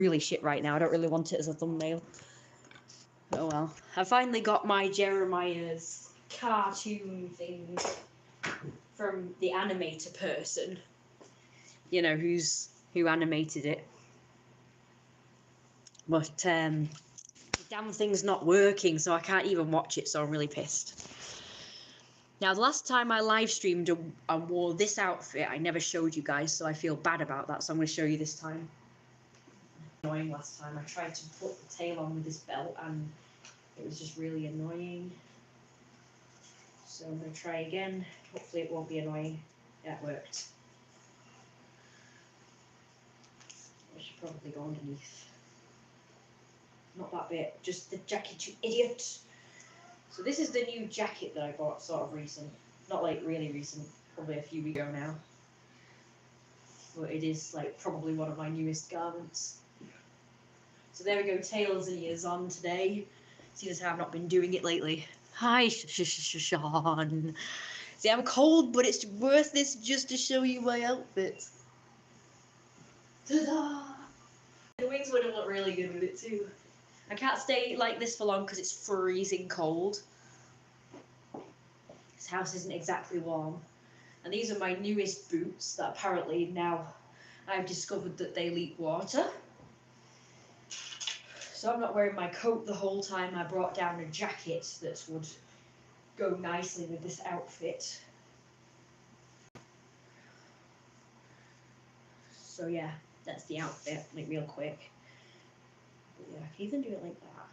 really shit right now. I don't really want it as a thumbnail. Oh well. I finally got my Jeremiah's cartoon thing from the animator person. You know, who animated it. But the damn thing's not working, so I can't even watch it, so I'm really pissed. Now, the last time I live streamed and wore this outfit, I never showed you guys, so I feel bad about that, so I'm going to show you this time. Annoying last time. I tried to put the tail on with this belt, and it was just really annoying. So I'm going to try again. Hopefully it won't be annoying. Yeah, it worked. I should probably go underneath. Not that bit, just the jacket, you idiot! So this is the new jacket that I bought, sort of recent. Not like really recent, probably a few weeks ago now. But it is like probably one of my newest garments. So there we go, tails and ears on today. See as how I've not been doing it lately. Hi, Sean. See, I'm cold, but it's worth this just to show you my outfit. Ta-da! The wings would have looked really good with it too. I can't stay like this for long because it's freezing cold. This house isn't exactly warm. And these are my newest boots that apparently now I've discovered that they leak water. So I'm not wearing my coat the whole time. I brought down a jacket that would go nicely with this outfit. So yeah, that's the outfit, like real quick. But yeah, I can even do it like that.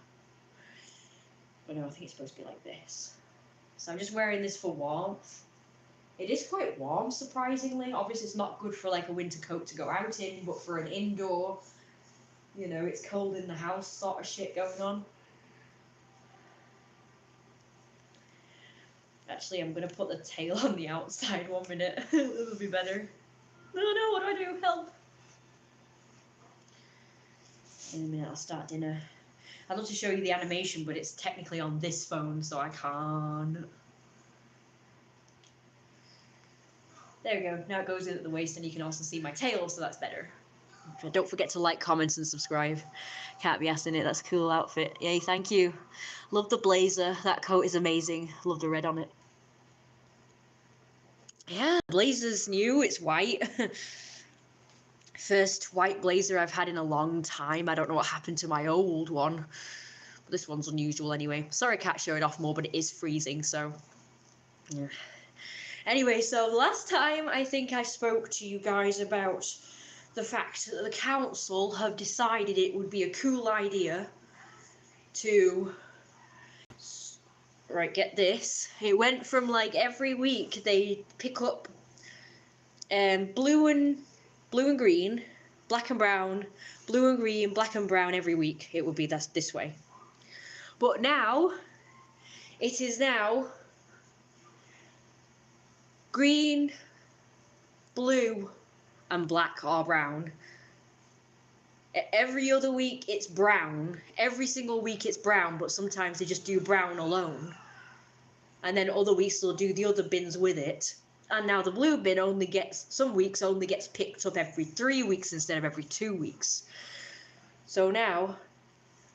But no, I think it's supposed to be like this. So I'm just wearing this for warmth. It is quite warm, surprisingly. Obviously, it's not good for like a winter coat to go out in, but for an indoor, you know, it's cold in the house sort of shit going on. Actually, I'm going to put the tail on the outside 1 minute. It'll be better. Oh no, what do I do? Help! In a minute, I'll start dinner. I'd love to show you the animation, but it's technically on this phone, so I can't. There we go. Now it goes in at the waist, and you can also see my tail, so that's better. Don't forget to like, comment, and subscribe. Can't be asking it. That's a cool outfit. Yay, thank you. Love the blazer. That coat is amazing. Love the red on it. Yeah, blazer's new. It's white. First white blazer I've had in a long time. I don't know what happened to my old one. But this one's unusual anyway. Sorry I can't show it off more, but it is freezing, so... yeah. Anyway, so the last time I think I spoke to you guys about the fact that the council have decided it would be a cool idea to... right, get this. It went from like every week they pick up blue and green, black and brown, blue and green, black and brown every week. It would be this way. But now, it is now green, blue, and black or brown. Every other week it's brown. Every single week it's brown, but sometimes they just do brown alone. And then other weeks they'll do the other bins with it. And now the blue bin only gets, some weeks only gets picked up every 3 weeks instead of every 2 weeks. So now,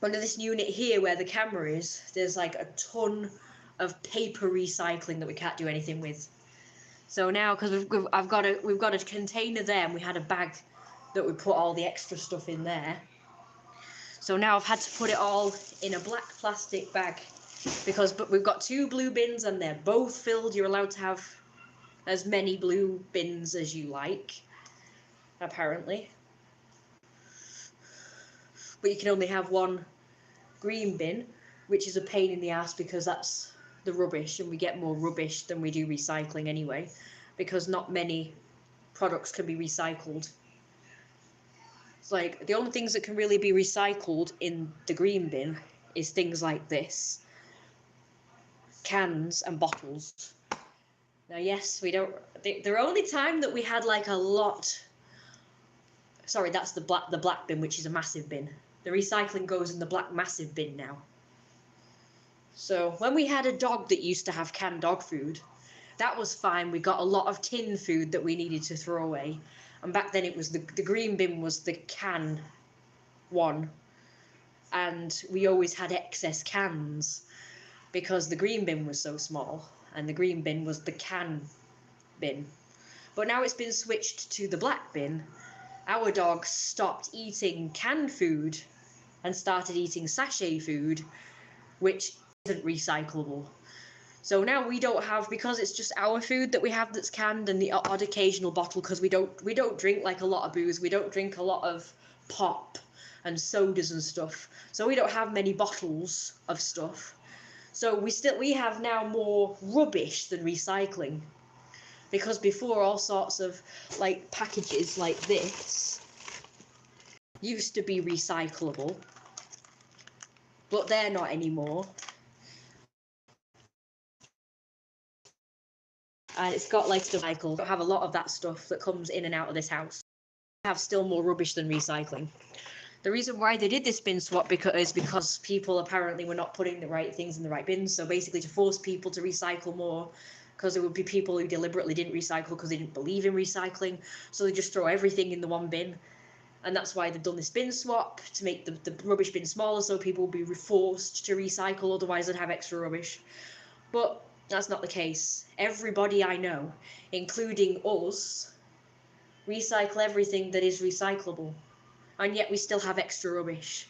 under this unit here where the camera is, there's like a ton of paper recycling that we can't do anything with. So now, because we've got a container there, and we had a bag that we put all the extra stuff in there. So now I've had to put it all in a black plastic bag, but we've got 2 blue bins and they're both filled. You're allowed to have as many blue bins as you like, apparently. But you can only have 1 green bin, which is a pain in the ass because that's the rubbish, and we get more rubbish than we do recycling anyway, because not many products can be recycled. It's like the only things that can really be recycled in the green bin is things like this, cans and bottles. Now, yes, we don't. The only time that we had like a lot. Sorry, that's the black bin, which is a massive bin. The recycling goes in the black massive bin now. So when we had a dog that used to have canned dog food, that was fine. We got a lot of tin food that we needed to throw away. And back then it was the green bin was the can one, and we always had excess cans because the green bin was so small, and the green bin was the can bin. But now it's been switched to the black bin. Our dog stopped eating canned food and started eating sachet food, which isn't recyclable. So now we don't have, because it's just our food that we have that's canned, and the odd occasional bottle, because we don't drink like a lot of booze, we don't drink a lot of pop and sodas and stuff, so we don't have many bottles of stuff. So we have now more rubbish than recycling, because before all sorts of like packages like this used to be recyclable, but they're not anymore. And it's got like recycle. I have a lot of that stuff that comes in and out of this house. I have still more rubbish than recycling. The reason why they did this bin swap is because people apparently were not putting the right things in the right bins. So basically to force people to recycle more, because there would be people who deliberately didn't recycle because they didn't believe in recycling. So they just throw everything in the one bin. And that's why they've done this bin swap, to make the rubbish bin smaller, so people will be forced to recycle, otherwise they'd have extra rubbish. But that's not the case. Everybody I know, including us, recycle everything that is recyclable, and yet we still have extra rubbish.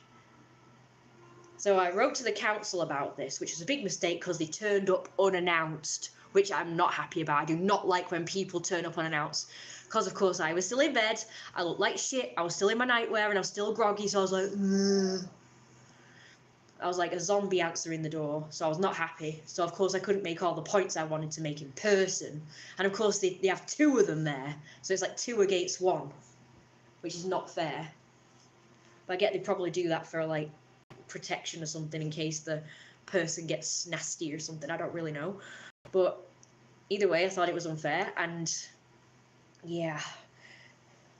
So I wrote to the council about this, which was a big mistake because they turned up unannounced, which I'm not happy about. I do not like when people turn up unannounced, because of course I was still in bed, I looked like shit, I was still in my nightwear, and I was still groggy, so I was like, ugh. I was like a zombie answering the door, so I was not happy. So of course I couldn't make all the points I wanted to make in person, and of course they have two of them there, so it's like 2 against 1, which is not fair. But I get they probably do that for like protection or something, in case the person gets nasty or something, I don't really know. But either way, I thought it was unfair, and yeah,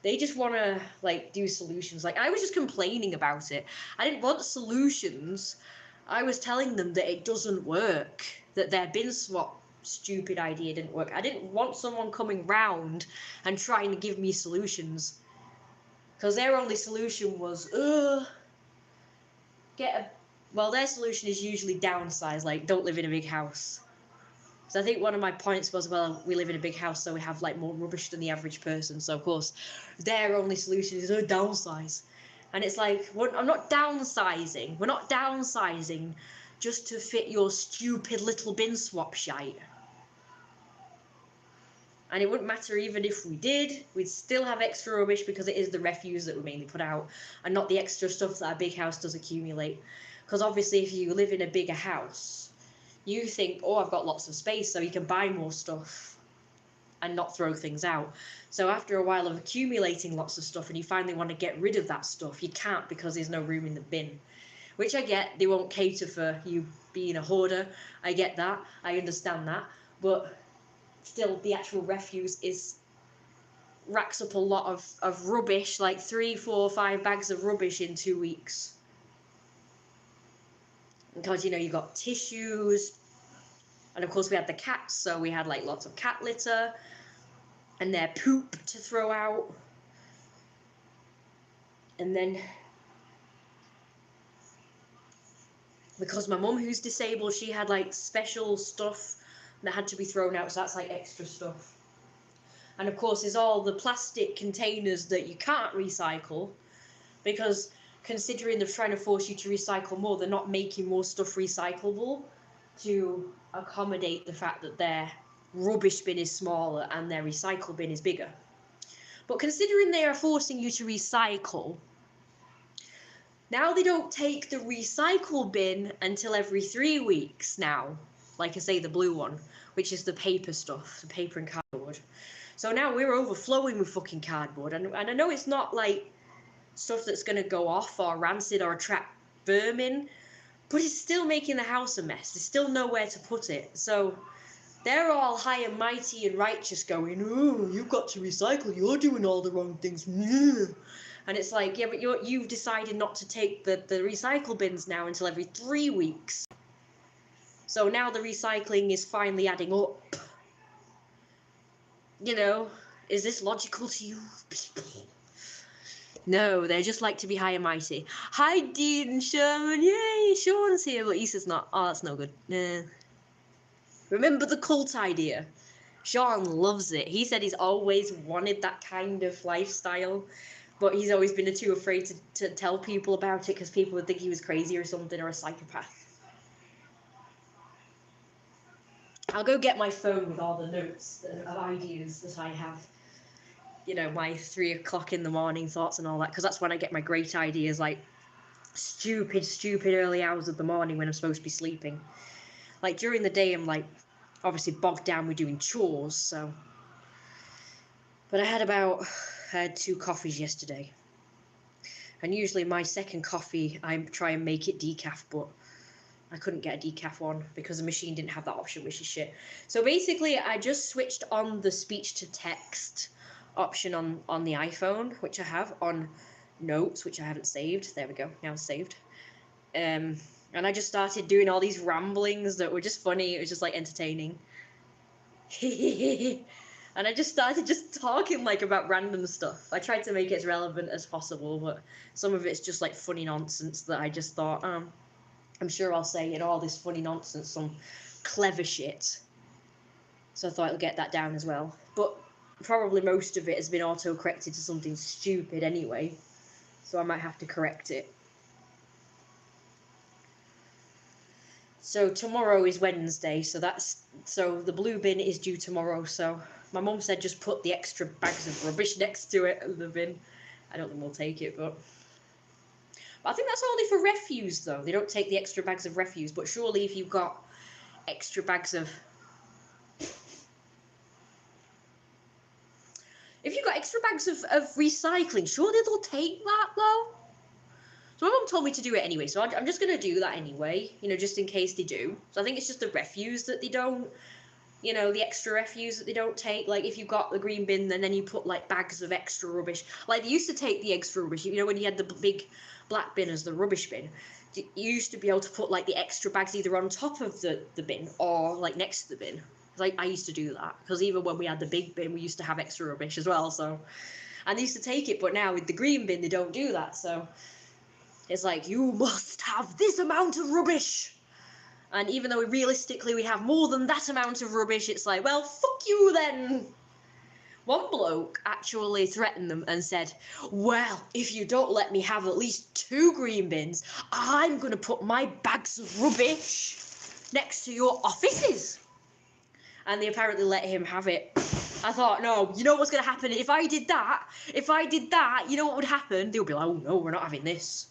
they just want to like do solutions. Like, I was just complaining about it. I didn't want solutions. I was telling them that it doesn't work, that their bin swap stupid idea didn't work. I didn't want someone coming round and trying to give me solutions, because their only solution was well, their solution is usually downsize, like don't live in a big house. So I think one of my points was, well, we live in a big house, so we have like more rubbish than the average person. So of course, their only solution is downsize. And it's like, I'm not downsizing. We're not downsizing just to fit your stupid little bin swap shite. And it wouldn't matter even if we did, we'd still have extra rubbish, because it is the refuse that we mainly put out, and not the extra stuff that a big house does accumulate. Because obviously if you live in a bigger house, you think, oh, I've got lots of space, so you can buy more stuff and not throw things out. So after a while of accumulating lots of stuff, and you finally want to get rid of that stuff, you can't, because there's no room in the bin. Which I get, they won't cater for you being a hoarder. I get that, I understand that. But still, the actual refuse racks up a lot of rubbish, like 3, 4, 5 bags of rubbish in 2 weeks. Because, you know, you got tissues, and of course we had the cats, so we had like lots of cat litter and their poop to throw out. And then because my mum, who's disabled, she had like special stuff that had to be thrown out, so that's like extra stuff. And of course there's all the plastic containers that you can't recycle, because considering they're trying to force you to recycle more, they're not making more stuff recyclable to accommodate the fact that their rubbish bin is smaller and their recycle bin is bigger. But considering they are forcing you to recycle, now they don't take the recycle bin until every 3 weeks now. Like I say, the blue one, which is the paper stuff, the paper and cardboard. So now we're overflowing with fucking cardboard. And I know it's not like stuff that's going to go off or rancid or attract vermin, but it's still making the house a mess. There's still nowhere to put it. So they're all high and mighty and righteous, going, oh, you've got to recycle, you're doing all the wrong things. And it's like, yeah, but you've decided not to take the recycle bins now until every 3 weeks. So now the recycling is finally adding up. You know, is this logical to you people? No, they just like to be high and mighty. Hi, Dean Sherman. Yay, Sean's here, but Issa's not. Oh, that's no good. Remember the cult idea? Sean loves it. He said he's always wanted that kind of lifestyle, but he's always been too afraid to tell people about it because people would think he was crazy or something, or a psychopath. I'll go get my phone with all the notes of ideas that I have. You know, my 3 o'clock in the morning thoughts and all that, because that's when I get my great ideas, like stupid early hours of the morning when I'm supposed to be sleeping. Like during the day, I'm like obviously bogged down with doing chores, so. But I had 2 coffees yesterday. And usually my second coffee, I try and make it decaf, but I couldn't get a decaf one because the machine didn't have that option, which is shit. So basically, I just switched on the speech to text option on the iPhone, which I have, on notes, which I haven't saved. There we go, now it's saved. And I just started doing all these ramblings that were just funny. It was just like entertaining. And I just started just talking like about random stuff. I tried to make it as relevant as possible, but some of it's just like funny nonsense that I just thought, I'm sure I'll say in all this funny nonsense some clever shit. So I thought I'll get that down as well. But probably most of it has been auto-corrected to something stupid anyway, so I might have to correct it. So tomorrow is Wednesday, so the blue bin is due tomorrow, so my mum said just put the extra bags of rubbish next to it in the bin. I don't think we'll take it, but I think that's only for refuse though. They don't take the extra bags of refuse, but surely if you've got extra bags of recycling, surely they'll take that though. So my mum told me to do it anyway, so I'm just going to do that anyway, you know, just in case they do. So I think it's just the refuse that they don't, you know, the extra refuse that they don't take. Like if you've got the green bin, then you put like bags of extra rubbish. Like they used to take the extra rubbish, you know, when you had the big black bin as the rubbish bin. You used to be able to put like the extra bags either on top of the bin or like next to the bin. Like I used to do that because even when we had the big bin, we used to have extra rubbish as well. So, and they used to take it, but now with the green bin, they don't do that. So it's like, you must have this amount of rubbish. And even though realistically we have more than that amount of rubbish, it's like, well, fuck you then. One bloke actually threatened them and said, well, if you don't let me have at least 2 green bins, I'm going to put my bags of rubbish next to your offices. And they apparently let him have it. I thought, no, you know what's going to happen? If I did that, you know what would happen? They would be like, oh no, we're not having this.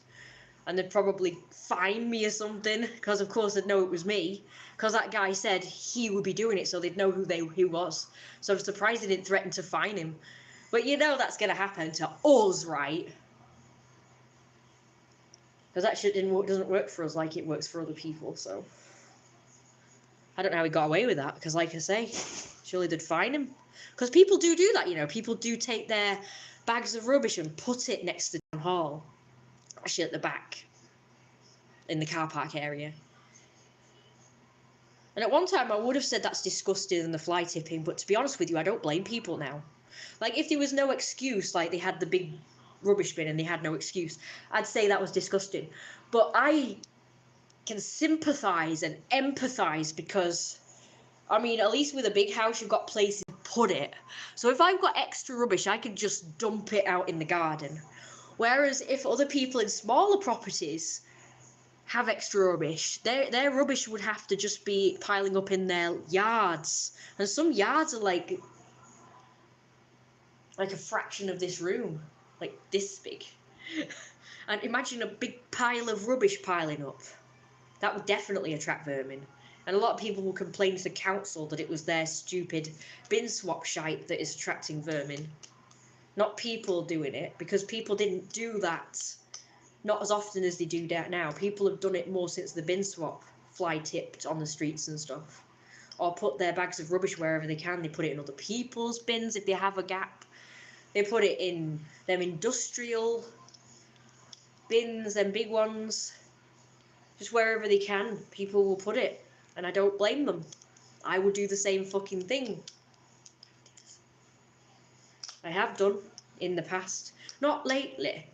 And they'd probably fine me or something, because of course they'd know it was me, because that guy said he would be doing it, so they'd know who he was. So I'm surprised they didn't threaten to fine him. But you know that's going to happen to us, right? Because that shit doesn't work for us like it works for other people, so I don't know how he got away with that, because like I say, surely they'd fine him. Because people do that, you know, people do take their bags of rubbish and put it next to the town hall. Actually at the back, in the car park area. And at one time I would have said that's disgusting and the fly tipping, but to be honest with you, I don't blame people now. Like if there was no excuse, like they had the big rubbish bin and they had no excuse, I'd say that was disgusting. But I can sympathise and empathise because, I mean, at least with a big house you've got places to put it. So if I've got extra rubbish, I can just dump it out in the garden. Whereas if other people in smaller properties have extra rubbish, their rubbish would have to just be piling up in their yards. And some yards are like a fraction of this room, like this big. And imagine a big pile of rubbish piling up. That would definitely attract vermin. And a lot of people will complain to the council that it was their stupid bin swap shite that is attracting vermin. Not people doing it, because people didn't do that not as often as they do now. People have done it more since the bin swap fly tipped on the streets and stuff. Or put their bags of rubbish wherever they can. They put it in other people's bins if they have a gap. They put it in them industrial bins, them big ones. Just wherever they can, people will put it. And I don't blame them. I would do the same fucking thing. I have done in the past. Not lately,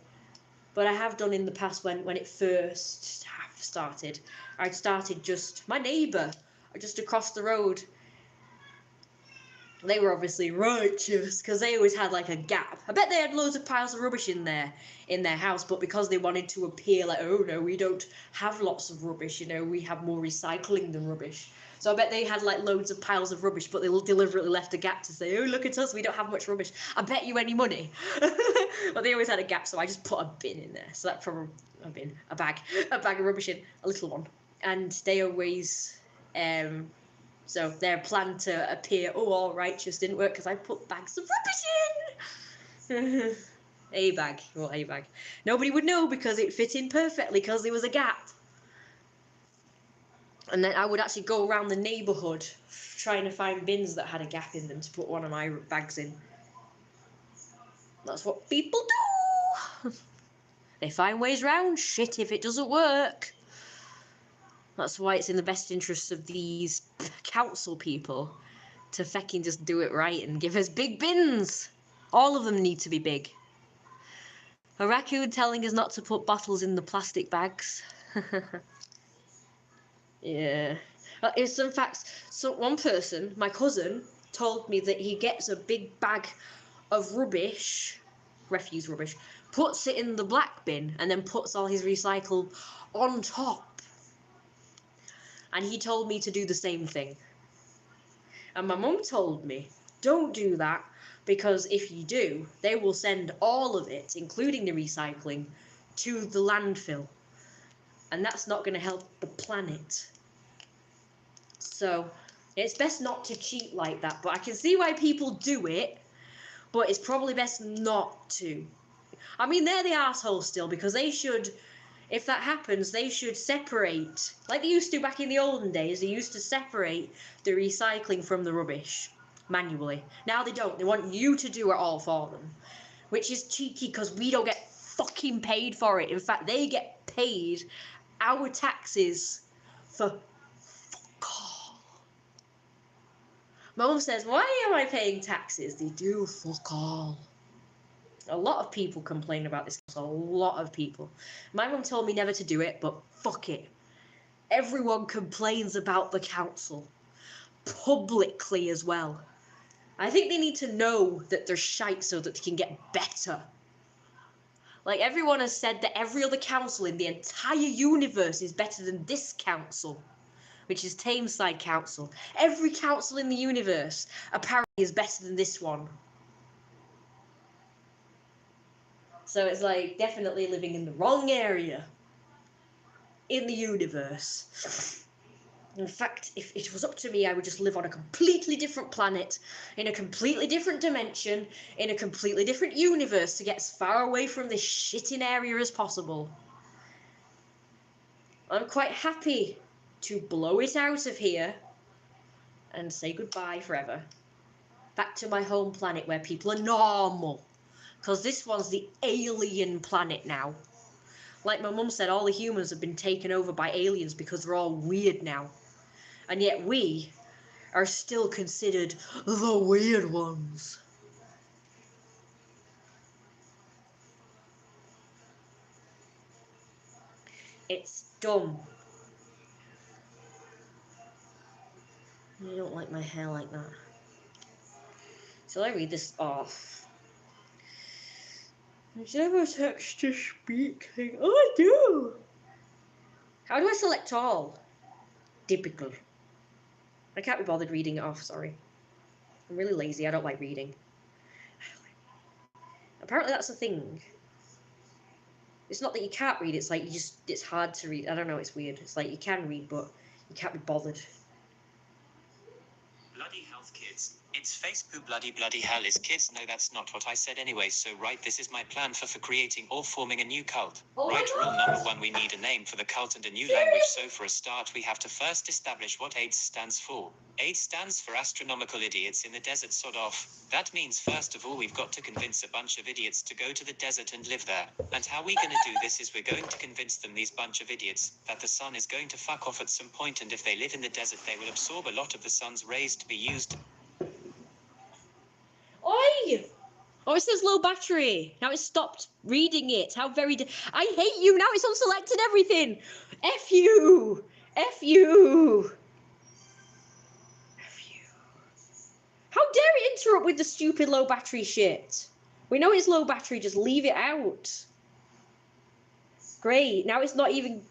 but I have done in the past when it first started. I'd started just, my neighbour, just across the road, they were obviously righteous because they always had like a gap. I bet they had loads of piles of rubbish in their house, but because they wanted to appear like, oh no, we don't have lots of rubbish, you know, we have more recycling than rubbish. So I bet they had like loads of piles of rubbish, but they deliberately left a gap to say, oh, look at us, we don't have much rubbish. I bet you any money. But they always had a gap, so I just put a bin in there. So that probably a bag of rubbish in, a little one. And they always so their plan to appear, oh, all righteous didn't work because I put bags of rubbish in. A bag. Well, a bag. Nobody would know because it fit in perfectly because there was a gap. And then I would actually go around the neighbourhood trying to find bins that had a gap in them to put one of my bags in. That's what people do. They find ways round shit if it doesn't work. That's why it's in the best interests of these council people to fecking just do it right and give us big bins. All of them need to be big. A raccoon telling us not to put bottles in the plastic bags. Yeah. It's in fact, so one person, my cousin, told me that he gets a big bag of rubbish, refuse rubbish, puts it in the black bin and then puts all his recycle on top. And he told me to do the same thing. And my mum told me, don't do that, because if you do, they will send all of it, including the recycling, to the landfill. And that's not going to help the planet. So it's best not to cheat like that. But I can see why people do it, but it's probably best not to. I mean, they're the assholes still, because they should, if that happens, they should separate, like they used to back in the olden days. They used to separate the recycling from the rubbish manually. Now they don't. They want you to do it all for them, which is cheeky because we don't get fucking paid for it. In fact, they get paid our taxes for fuck all. My mum says, why am I paying taxes? They do fuck all. A lot of people complain about this. A lot of people. My mum told me never to do it, but fuck it. Everyone complains about the council. Publicly as well. I think they need to know that they're shite so that they can get better. Like, everyone has said that every other council in the entire universe is better than this council, which is Tameside Council. Every council in the universe apparently is better than this one. So it's like definitely living in the wrong area in the universe. In fact, if it was up to me, I would just live on a completely different planet, in a completely different dimension, in a completely different universe to get as far away from this shitting area as possible. I'm quite happy to blow it out of here and say goodbye forever. Back to my home planet where people are normal. Because this one's the alien planet now. Like my mum said, all the humans have been taken over by aliens because they're all weird now. And yet we are still considered the weird ones. It's dumb. I don't like my hair like that. Shall I read this off? Should I have a text to speak thing? Oh, I do! How do I select all? Typical. I can't be bothered reading it off, sorry. I'm really lazy, I don't like reading. Apparently that's a thing. It's not that you can't read, it's like it's hard to read. I don't know, it's weird. It's like you can read, but you can't be bothered. Bloody health, kids. It's Facebook bloody hell is kids. No, that's not what I said anyway. So right, this is my plan for creating or forming a new cult. Oh Right, rule number 1, we need a name for the cult and a new language. So for a start, we have to first establish what AIDS stands for. AIDS stands for astronomical idiots in the desert, sort of. That means first of all we've got to convince a bunch of idiots to go to the desert and live there. And how we gonna do this is we're going to convince them, these bunch of idiots, that the sun is going to fuck off at some point, and if they live in the desert they will absorb a lot of the sun's rays to be used. Oi! Oh, it says low battery. Now it's stopped reading it. How very... I hate you. Now it's unselected everything. F you. F you. F you. How dare it interrupt with the stupid low battery shit? We know it's low battery. Just leave it out. Great. Now it's not even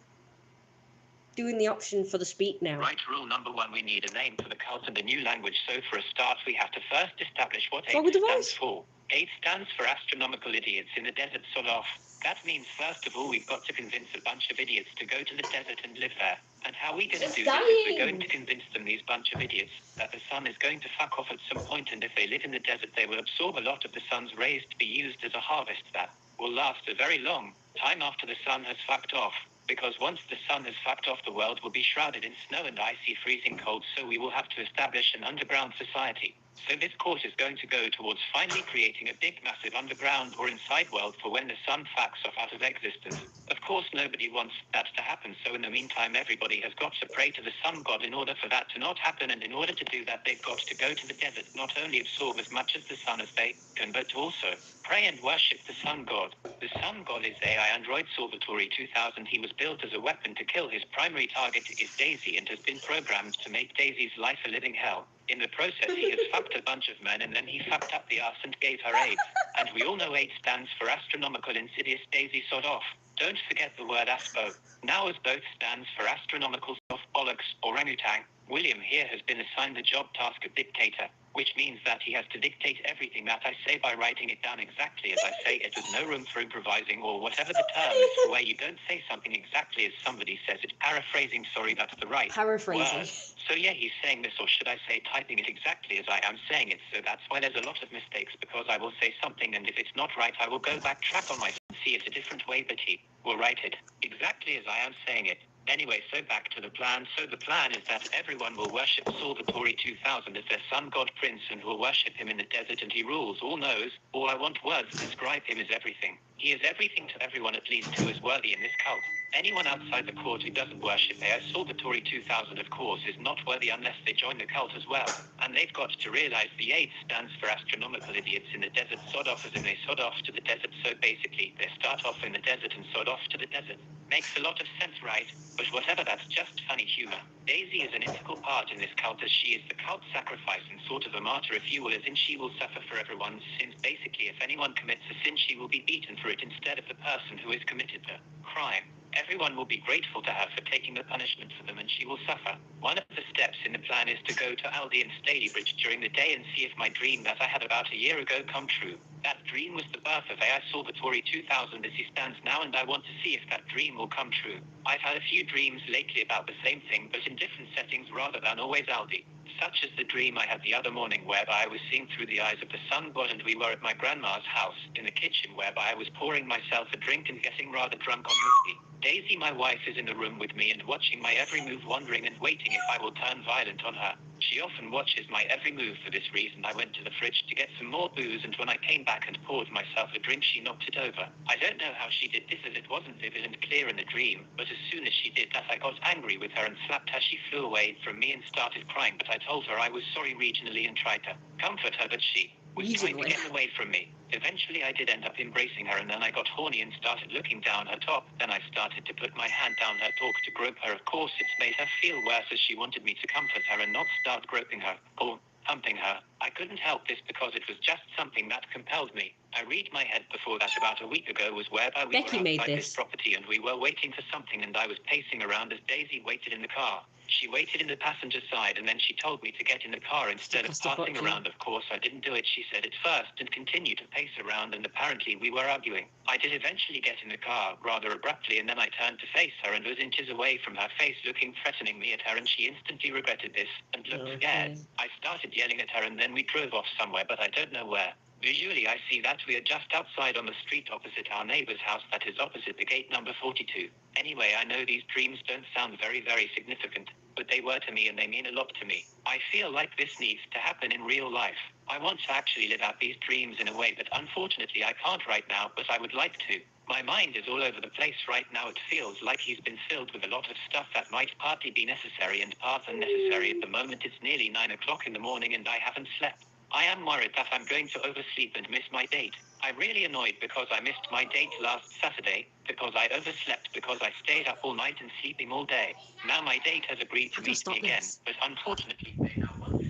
doing the option for the speak now. Right, rule number 1, we need a name for the cult and a new language. So for a start, we have to first establish what What's wrong with the AIDS stands voice? for. AIDS stands for astronomical idiots in the desert, sort of. That means, first of all, we've got to convince a bunch of idiots to go to the desert and live there. And how we going to do this is we're going to convince them, these bunch of idiots, that the sun is going to fuck off at some point, and if they live in the desert, they will absorb a lot of the sun's rays to be used as a harvest that will last a very long time after the sun has fucked off. Because once the sun has fucked off, the world will be shrouded in snow and icy freezing cold, so we will have to establish an underground society. So this course is going to go towards finally creating a big, massive underground or inside world for when the sun fucks off out of existence. Of course, nobody wants that to happen, so in the meantime, everybody has got to pray to the sun god in order for that to not happen, and in order to do that, they've got to go to the desert, not only absorb as much of the sun as they can, but to also pray and worship the sun god. The sun god is AI android Salvatore 2000. He was built as a weapon to kill. His primary target is Daisy and has been programmed to make Daisy's life a living hell. In the process, he has fucked a bunch of men, and then he fucked up the ass and gave her AIDS. And we all know AIDS stands for astronomical insidious Daisy sod off. Don't forget the word aspo. Now, as both stands for astronomical soft bollocks orangutan, William here has been assigned the job task of dictator, which means that he has to dictate everything that I say by writing it down exactly as I say it, with no room for improvising or whatever the term is for where you don't say something exactly as somebody says it. Paraphrasing, sorry, that's the right Paraphrasing. word. So yeah, he's saying this, or should I say typing it exactly as I am saying it, so that's why there's a lot of mistakes, because I will say something and if it's not right, I will go backtrack on myself and see it a different way, but he will write it exactly as I am saying it. Anyway, so back to the plan. So the plan is that everyone will worship Salvatore 2000 as their sun god prince and will worship him in the desert, and he rules, all knows, all. I want words to describe him as everything. He is everything to everyone, at least who is worthy in this cult. Anyone outside the court who doesn't worship AI Salvatore 2000, of course, is not worthy unless they join the cult as well. And they've got to realize the AIDS stands for astronomical idiots in the desert, sod off, as in they sod off to the desert. So basically, they start off in the desert and sod off to the desert. Makes a lot of sense, right? But whatever, that's just funny humor. Daisy is an integral part in this cult, as she is the cult sacrifice and sort of a martyr, if you will, as in she will suffer for everyone's sins. Basically, if anyone commits a sin, she will be beaten for it instead of the person who has committed the crime. Everyone will be grateful to her for taking the punishment for them, and she will suffer. One of the steps in the plan is to go to Aldi and Stalybridge during the day and see if my dream that I had about a year ago come true. That dream was the birth of AI Salvatore 2000 as he stands now, and I want to see if that dream will come true. I've had a few dreams lately about the same thing, but in different settings rather than always Aldi. Such as the dream I had the other morning whereby I was seeing through the eyes of the sun god, and we were at my grandma's house in the kitchen whereby I was pouring myself a drink and getting rather drunk on whiskey. Daisy, my wife, is in the room with me and watching my every move, wondering and waiting if I will turn violent on her. She often watches my every move. For this reason, I went to the fridge to get some more booze, and when I came back and poured myself a drink, she knocked it over. I don't know how she did this, as it wasn't vivid and clear in the dream, but as soon as she did that, I got angry with her and slapped her. She flew away from me and started crying, but I told her I was sorry regionally and tried to comfort her, but she was trying to get away from me. Eventually, I did end up embracing her, and then I got horny and started looking down her top. Then I started to put my hand down her torque to grope her. Of course, it's made her feel worse, as she wanted me to comfort her and not start groping her or humping her. I couldn't help this because it was just something that compelled me. I read my head before that about a week ago was whereby we Becky were made outside this this property and we were waiting for something, and I was pacing around as Daisy waited in the car. She waited in the passenger side, and then she told me to get in the car instead of passing around. Of course, I didn't do it. She said it first and continued to pace around, and apparently we were arguing. I did eventually get in the car rather abruptly, and then I turned to face her and was inches away from her face, looking threateningly at her, and she instantly regretted this and looked scared. I started yelling at her, and then we drove off somewhere, but I don't know where. Visually, I see that we are just outside on the street opposite our neighbor's house that is opposite the gate number 42. Anyway, I know these dreams don't sound very, very significant, but they were to me and they mean a lot to me. I feel like this needs to happen in real life. I want to actually live out these dreams in a way, but unfortunately I can't right now, but I would like to. My mind is all over the place right now. It feels like he's been filled with a lot of stuff that might partly be necessary and part unnecessary. At the moment it's nearly 9 o'clock in the morning and I haven't slept. I am worried that I'm going to oversleep and miss my date. I'm really annoyed because I missed my date last Saturday, because I overslept because I stayed up all night and sleeping all day. Now my date has agreed to meet me again, but unfortunately they now want to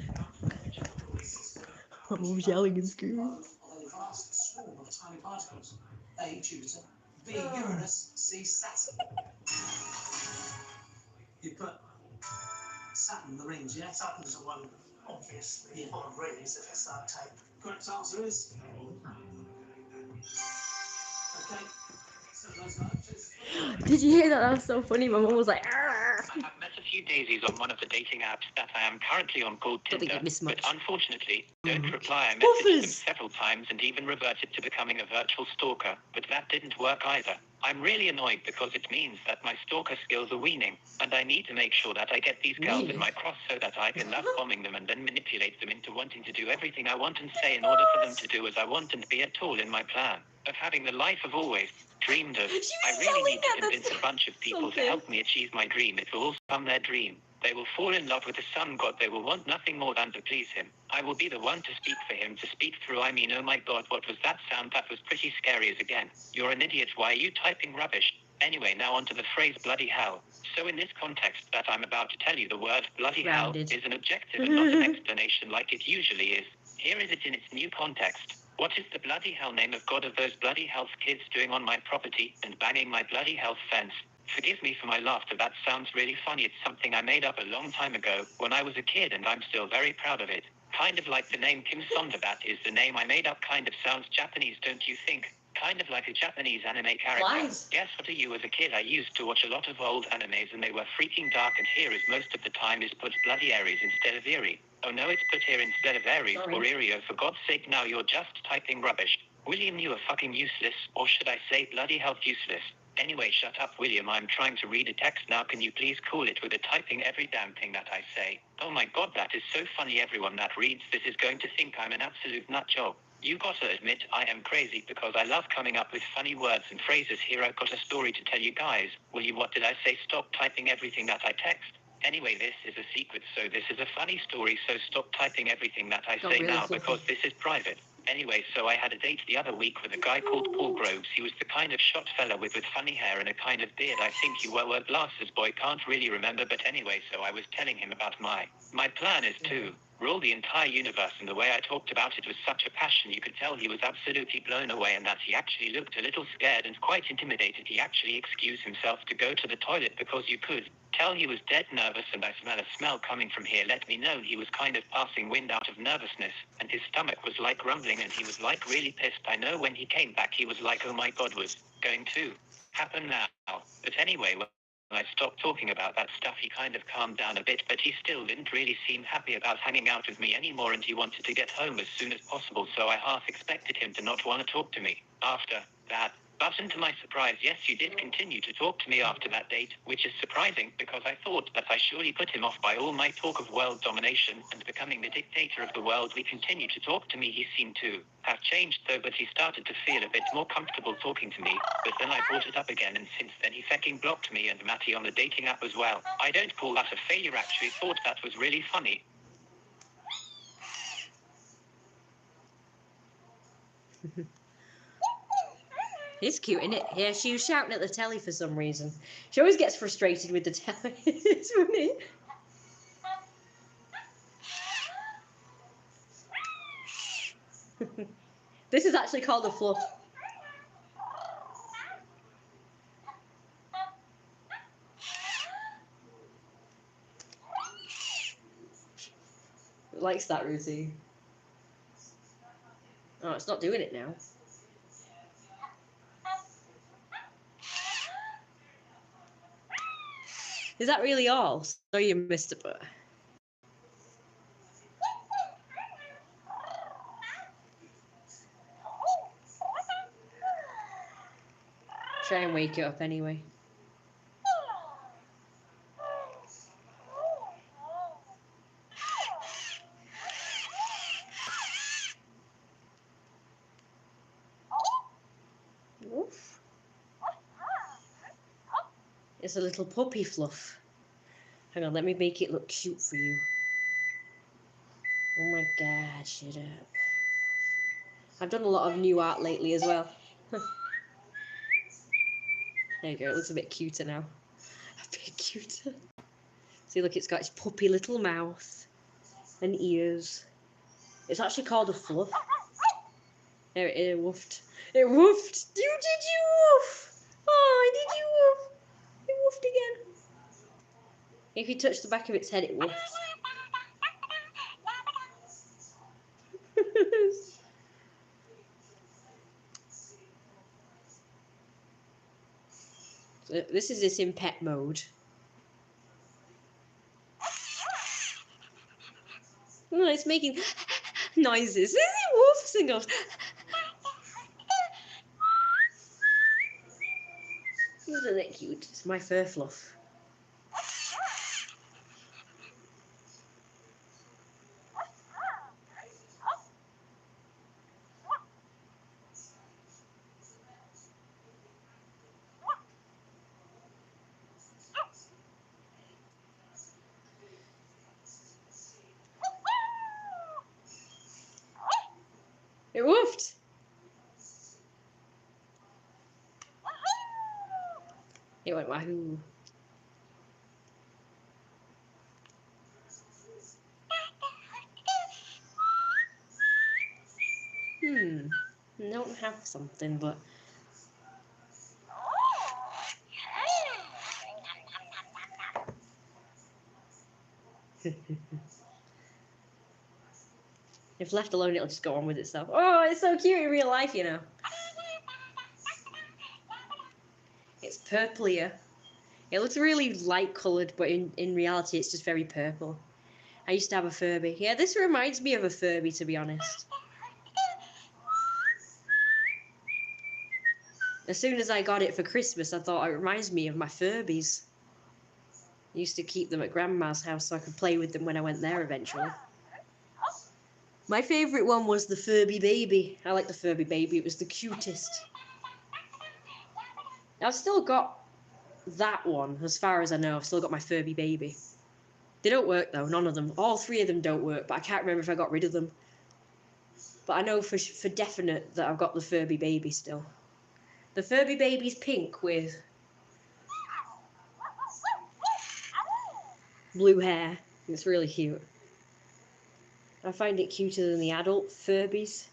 I'm always yelling and screaming. Although the vast swarm of tiny particles. A. Jupiter. B. Uranus. C. Saturn. You put Saturn, the rings, yeah? Saturn's the one, obviously, full of rings if it's that type. Correct answer is... Okay. So those answers. Did you hear that? That was so funny. My mum was like, "Arr!" I have met a few daisies on one of the dating apps that I am currently on called Don't think Tinder, you'd miss but much. unfortunately, don't reply. I messaged them Buffers! several times and even reverted to becoming a virtual stalker, but that didn't work either. I'm really annoyed because it means that my stalker skills are weaning, and I need to make sure that I get these girls in Weaning? my cross so that I can love bombing them and then manipulate them into wanting to do everything I want and say in order for them to do as I want and be a tool in my plan of having the life I've always dreamed of. She was I really yelling need to at the convince a bunch of people to something. help me achieve my dream. It will all become their dream. They will fall in love with the sun god. They will want nothing more than to please him. I will be the one to speak for him, to speak through. I mean, oh my god, what was that sound? That was pretty scary as again. You're an idiot. Why are you typing rubbish? Anyway, now onto the phrase bloody hell. So in this context that I'm about to tell you, the word bloody Rounded. hell is an adjective and not an explanation like it usually is. Here is it in its new context. What is the bloody hell name of God of those bloody health kids doing on my property and banging my bloody health fence? Forgive me for my laughter, that sounds really funny. It's something I made up a long time ago when I was a kid and I'm still very proud of it. Kind of like the name Kim Sonda, that is the name I made up. Kind of sounds Japanese, don't you think? Kind of like a Japanese anime character. Lies. Guess what? You as a kid, I used to watch a lot of old animes and they were freaking dark, and here is most of the time is put bloody Aries instead of Eerie. Oh no, it's put here instead of Aries Sorry. or Eerie. Oh, for God's sake, now you're just typing rubbish. William, you are fucking useless, or should I say bloody health useless. Anyway, shut up, William. I'm trying to read a text now. Can you please call it with a typing every damn thing that I say? Oh my god, that is so funny. Everyone that reads this is going to think I'm an absolute nut job. You gotta admit I am crazy because I love coming up with funny words and phrases. Here I've got a story to tell you guys. Will you? What did I say? Stop typing everything that I text. Anyway, this is a secret, so this is a funny story, so stop typing everything that I Got say really now fluffy. because this is private. Anyway, so I had a date the other week with a guy called Paul Groves. He was the kind of shot fella with funny hair and a kind of beard. I think you wore glasses, boy, can't really remember, but anyway, so I was telling him about my plan is to rule the entire universe, and the way I talked about it was such a passion. You could tell he was absolutely blown away and that he actually looked a little scared and quite intimidated. He actually excused himself to go to the toilet because you could tell he was dead nervous, and I smell a smell coming from here. Let me know he was kind of passing wind out of nervousness, and his stomach was like rumbling and he was like really pissed. I know when he came back he was like, oh my god, was going to happen now. But anyway, when I stopped talking about that stuff, he kind of calmed down a bit, but he still didn't really seem happy about hanging out with me anymore, and he wanted to get home as soon as possible, so I half expected him to not want to talk to me after that. But to my surprise, yes, you did continue to talk to me after that date, which is surprising because I thought that I surely put him off by all my talk of world domination and becoming the dictator of the world. We continued to talk to me. He seemed to have changed though, but he started to feel a bit more comfortable talking to me. But then I brought it up again, and since then he fucking blocked me and Matty on the dating app as well. I don't call that a failure, actually thought that was really funny. It's cute, isn't it? Yeah, she was shouting at the telly for some reason. She always gets frustrated with the telly. It's funny. This is actually called a fluff. It likes that routine. Oh, it's not doing it now. Is that really all? Sorry you missed it, but... Try and wake it up anyway. Oof. It's a little puppy fluff. Hang on, let me make it look cute for you. Oh my God, shut up. I've done a lot of new art lately as well. There you go, it looks a bit cuter now. A bit cuter. See, look, it's got its puppy little mouth and ears. It's actually called a fluff. There it woofed. It woofed! Did you woof? Oh, did you woof? It woofed again. If you touch the back of its head, it woofs. So this is this in pet mode. Oh, it's making noises. It woofs and goes. Isn't it cute? It's my fur fluff. It woofed. It went wahoo. I don't have something, but if left alone, it'll just go on with itself. Oh, it's so cute in real life, you know. It's purplier. It looks really light coloured, but in reality, it's just very purple. I used to have a Furby. Yeah, this reminds me of a Furby, to be honest. As soon as I got it for Christmas, I thought it reminds me of my Furbies. I used to keep them at Grandma's house so I could play with them when I went there eventually. My favourite one was the Furby baby. I like the Furby baby. It was the cutest. I've still got that one, as far as I know. I've still got my Furby baby. They don't work though, none of them. All three of them don't work, but I can't remember if I got rid of them. But I know for definite that I've got the Furby baby still. The Furby baby's pink with blue hair. It's really cute. I find it cuter than the adult Furbies.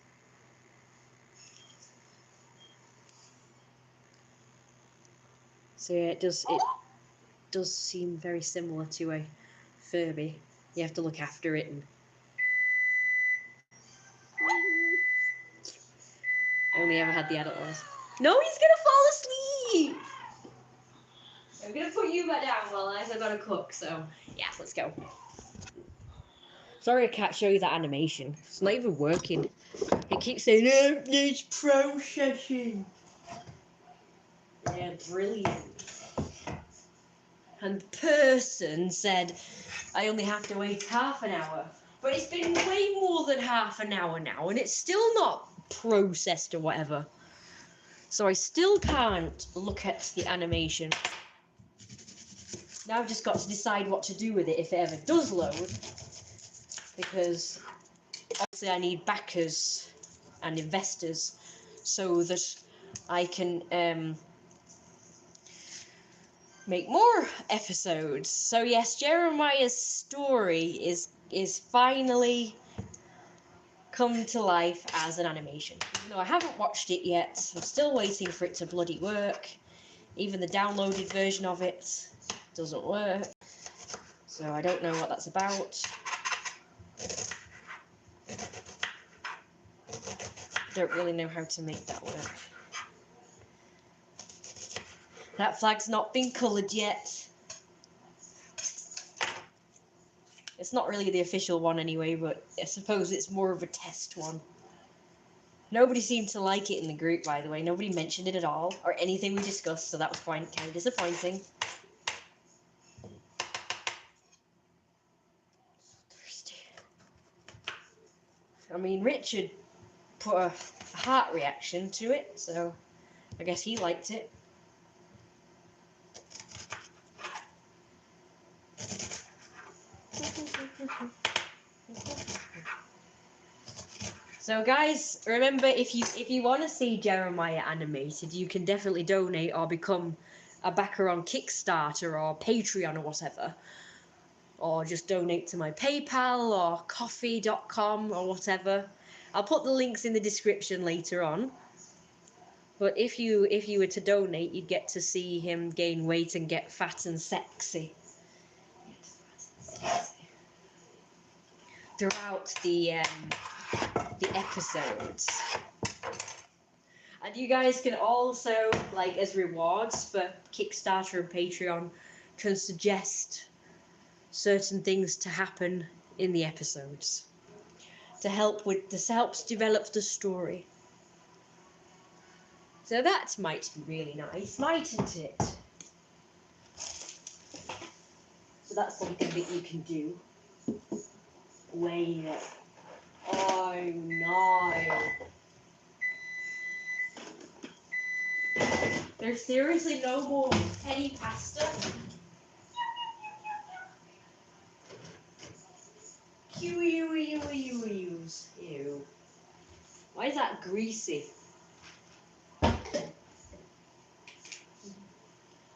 So yeah, it does seem very similar to a Furby. You have to look after it and I only ever had the adult ones. No, he's gonna fall asleep! I'm gonna put you back down while I've got to cook, so yeah, let's go. Sorry I can't show you that animation. It's not even working. It keeps saying, oh, it's processing. Yeah, brilliant. And the person said, I only have to wait half an hour. But it's been way more than half an hour now, and it's still not processed or whatever. So I still can't look at the animation. Now I've just got to decide what to do with it if it ever does load. Because obviously I need backers and investors so that I can make more episodes. So yes, Jeremiah's story is finally come to life as an animation. Even though I haven't watched it yet, I'm still waiting for it to bloody work. Even the downloaded version of it doesn't work. So I don't know what that's about. Don't really know how to make that work. That flag's not been coloured yet. It's not really the official one anyway, but I suppose it's more of a test one. Nobody seemed to like it in the group, by the way. Nobody mentioned it at all, or anything we discussed, so that was kind of disappointing. Thirsty. I mean, Richard put a heart reaction to it, so I guess he liked it. So guys, remember, if you want to see Jeremiah animated, you can definitely donate or become a backer on Kickstarter or Patreon or whatever. Or just donate to my PayPal or coffee.com or whatever. I'll put the links in the description later on. But if you were to donate, you'd get to see him gain weight and get fat and sexy throughout the episodes. And you guys can also, like, as rewards for Kickstarter and Patreon, can suggest certain things to happen in the episodes to helps develop the story. So that might be really nice, mightn't it? So that's something that you can do. Wait. Oh no. There's seriously no more penny pasta. Ew. Why is that greasy?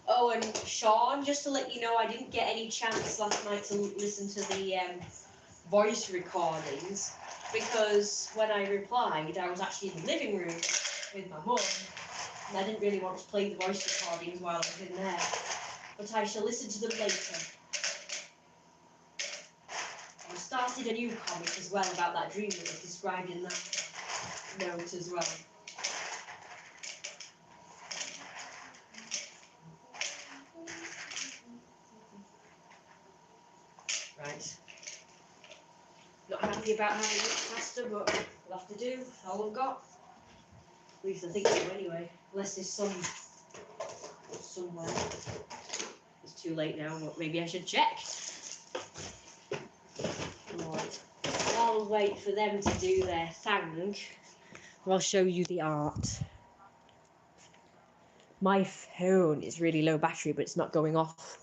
Oh, and Sean, just to let you know, I didn't get any chance last night to listen to the voice recordings because when I replied, I was actually in the living room with my mum, and I didn't really want to play the voice recordings while I was in there. But I shall listen to them later. I started a new comic as well about that dream that was described in that note as well. Right. Not happy about having this pasta, but we'll have to do. All I've got. At least I think so anyway. Unless there's somewhere. It's too late now, but maybe I should check. Right. While we wait for them to do their thing, I'll show you the art. My phone is really low battery, but it's not going off.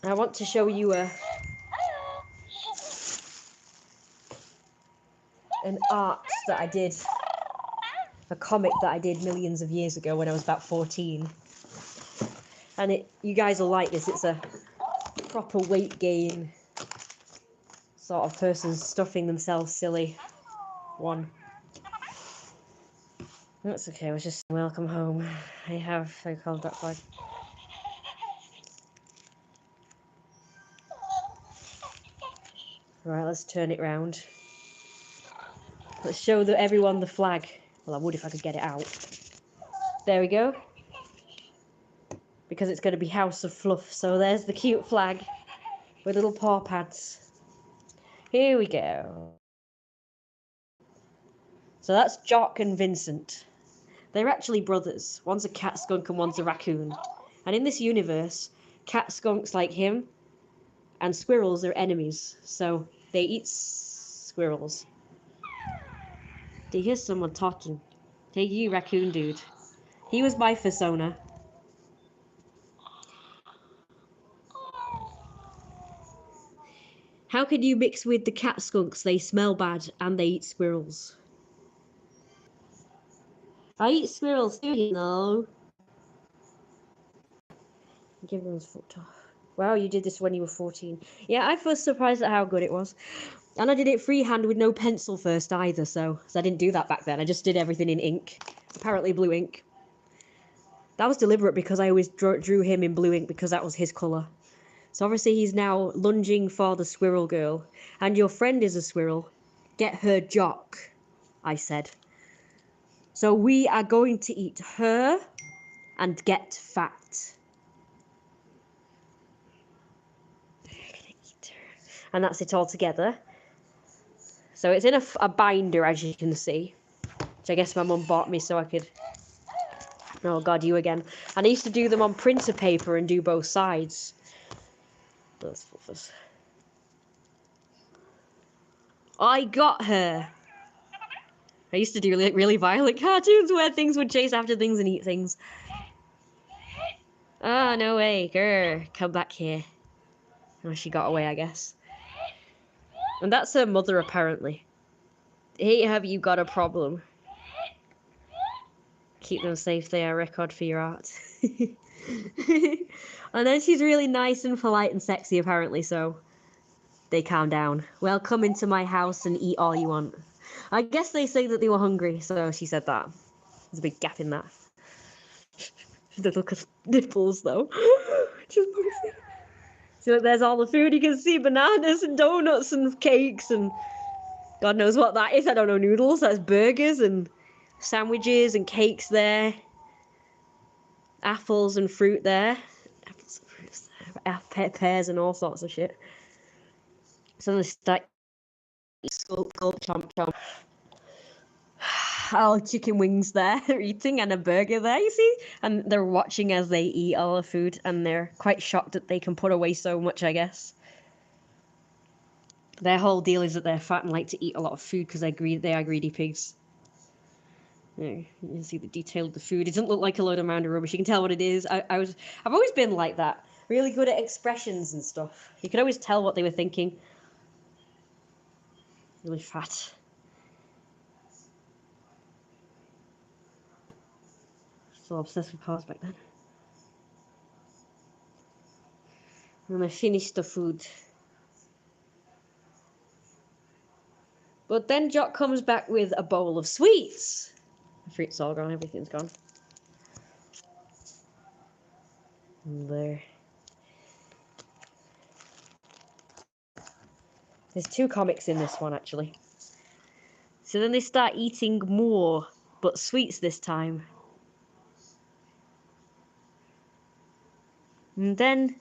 I want to show you an art that I did, a comic that I did millions of years ago when I was about 14. And you guys will like this. It's a proper weight gain sort of person stuffing themselves silly one. That's okay, I was just welcome home. I called that flag. Right, let's turn it round. Let's show everyone the flag. Well, I would if I could get it out. There we go. Because it's going to be House of Fluff. So there's the cute flag with little paw pads. Here we go. So that's Jock and Vincent. They're actually brothers. One's a cat skunk and one's a raccoon. And in this universe, cat skunks like him and squirrels are enemies. So they eat squirrels. Do you hear someone talking? Hey, you raccoon dude. He was my persona. How can you mix with the cat skunks? They smell bad and they eat squirrels. I eat squirrels too, you know. Give them his foot off. Wow, you did this when you were 14. Yeah, I was surprised at how good it was. And I did it freehand with no pencil first either, so I didn't do that back then. I just did everything in ink. Apparently blue ink. That was deliberate because I always drew him in blue ink because that was his colour. So obviously he's now lunging for the squirrel girl. And your friend is a squirrel. Get her Jock, I said. So we are going to eat her and get fat. And that's it all together. So it's in a binder, as you can see, which I guess my mum bought me so I could... Oh God, you again. And I used to do them on printer paper and do both sides. Those fluffers. I got her. I used to do really violent cartoons where things would chase after things and eat things. Oh, no way. Grr, come back here. Oh, she got away, I guess. And that's her mother, apparently. Hey, have you got a problem? Keep them safe, they are a record for your art. And then she's really nice and polite and sexy, apparently, so they calm down. Well, come into my house and eat all you want. I guess they say that they were hungry, so she said that. There's a big gap in that. The look of nipples, though. Just so there's all the food. You can see bananas and donuts and cakes and God knows what that is. I don't know, noodles. That's burgers and sandwiches and cakes there. Apples and fruit there. Apples and fruits there. Pears and all sorts of shit. So they start gulp, gulp, chomp, chomp. All chicken wings there they're eating and a burger there, you see? And they're watching as they eat all the food and they're quite shocked that they can put away so much, I guess. Their whole deal is that they're fat and like to eat a lot of food because they are greedy pigs. You can see the detail of the food. It doesn't look like a load of mound of rubbish. You can tell what it is. I've always been like that. Really good at expressions and stuff. You could always tell what they were thinking. Really fat. So obsessed with cars back then. And I finished the food. But then Jock comes back with a bowl of sweets. The fruit's all gone, everything's gone. And there. There's 2 comics in this one, actually. So then they start eating more, but sweets this time. And then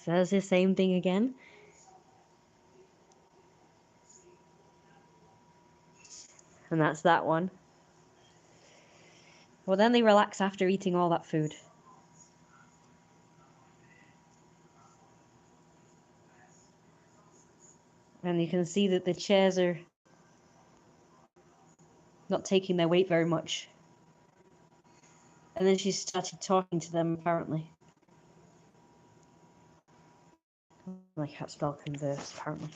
says the same thing again. And that's that one. Well, then they relax after eating all that food. And you can see that the chairs are not taking their weight very much. And then she started talking to them, apparently. Like how spell converse, apparently.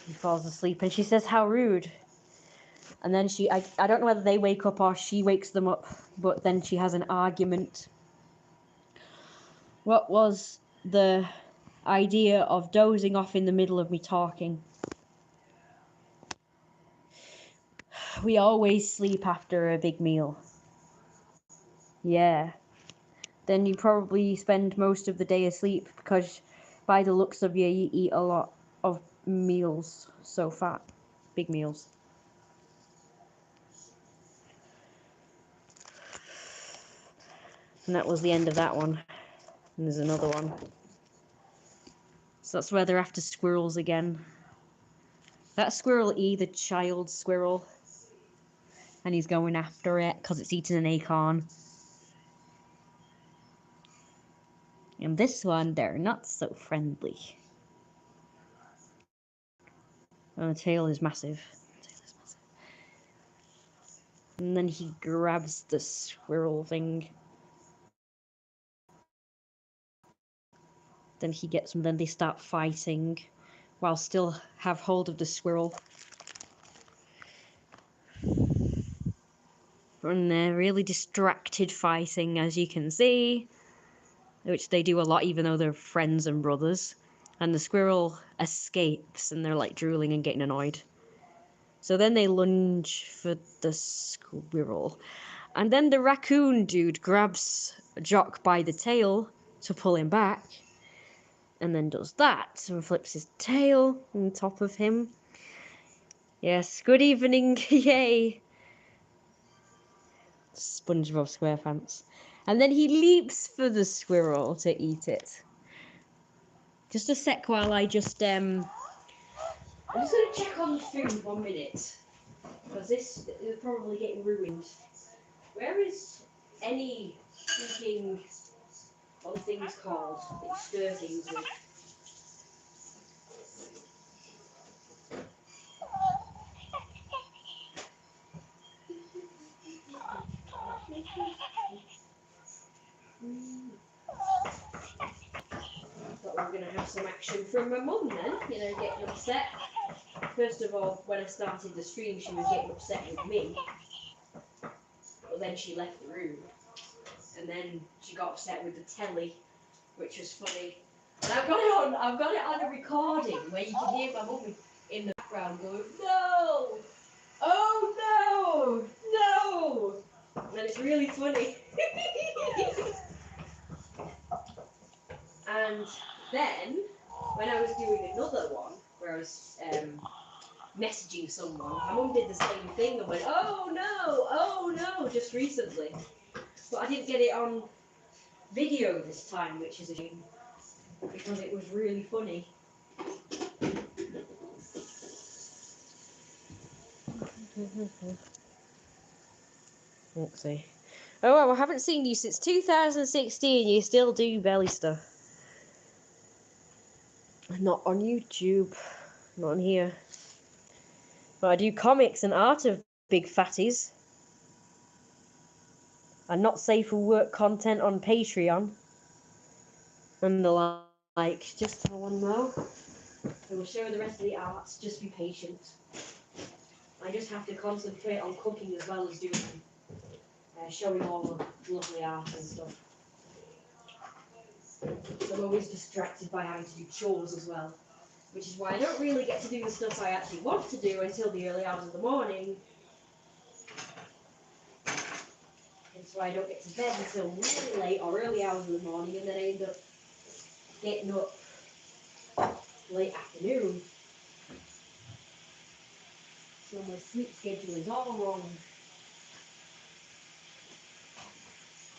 He falls asleep and she says, "How rude." And then I don't know whether they wake up or she wakes them up, but then she has an argument. What was the idea of dozing off in the middle of me talking? We always sleep after a big meal. Yeah. Then you probably spend most of the day asleep because by the looks of you eat a lot of meals. So fat. Big meals. And that was the end of that one. And there's another one. So that's where they're after squirrels again. That squirrel E, the child squirrel. And he's going after it because it's eating an acorn. And this one, they're not so friendly. And the tail is massive. And then he grabs the squirrel thing. Then he gets them, then they start fighting while still have hold of the squirrel. And they're really distracted fighting, as you can see, which they do a lot even though they're friends and brothers. And the squirrel escapes and they're like drooling and getting annoyed. So then they lunge for the squirrel. And then the raccoon dude grabs Jock by the tail to pull him back. And then does that and flips his tail on top of him. Yes, good evening, yay. SpongeBob SquarePants. And then he leaps for the squirrel to eat it. Just a sec while I'm just gonna check on the food 1 minute. Because this is probably getting ruined. Where is any freaking other things called that you stir things with? some action from my mum then, you know, getting upset. First of all, when I started the stream, she was getting upset with me, but then she left the room, and then she got upset with the telly, which was funny. And I've got it on a recording where you can hear my mum in the background going, "No! Oh no! No!" And it's really funny. And then, when I was doing another one, where I was messaging someone, my mum did the same thing and went, oh no, just recently. But I didn't get it on video this time, which is a shame, because it was really funny. Let's see. Oh, well, I haven't seen you since 2016. You still do belly stuff. Not on YouTube. Not on here. But I do comics and art of big fatties. And not safe for work content on Patreon. And the like. Just so one know. I will show the rest of the arts. Just be patient. I just have to concentrate on cooking as well as doing showing all the lovely art and stuff. So I'm always distracted by having to do chores as well, which is why I don't really get to do the stuff I actually want to do until the early hours of the morning. And so I don't get to bed until really late or early hours of the morning, and then I end up getting up late afternoon. So my sleep schedule is all wrong.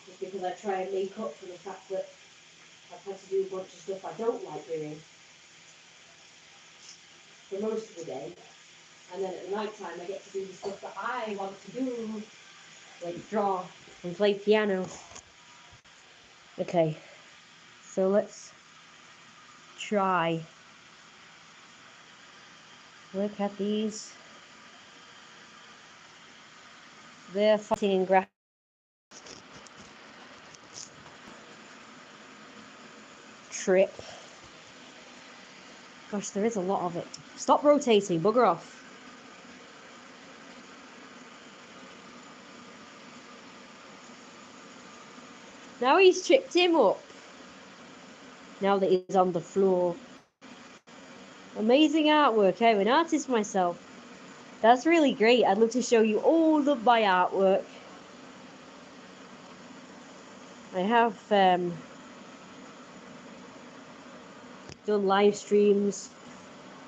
Just because I try and make up for the fact that I've had to do a bunch of stuff I don't like doing for most of the day. And then at the night time I get to do the stuff that I want to do, like draw and play piano. Okay, so let's try. Look at these. They're fighting in grass. Trip. Gosh, there is a lot of it. Stop rotating, bugger off. Now he's tripped him up. Now that he's on the floor. Amazing artwork. I'm an artist myself. That's really great. I'd love to show you all of my artwork. I have done live streams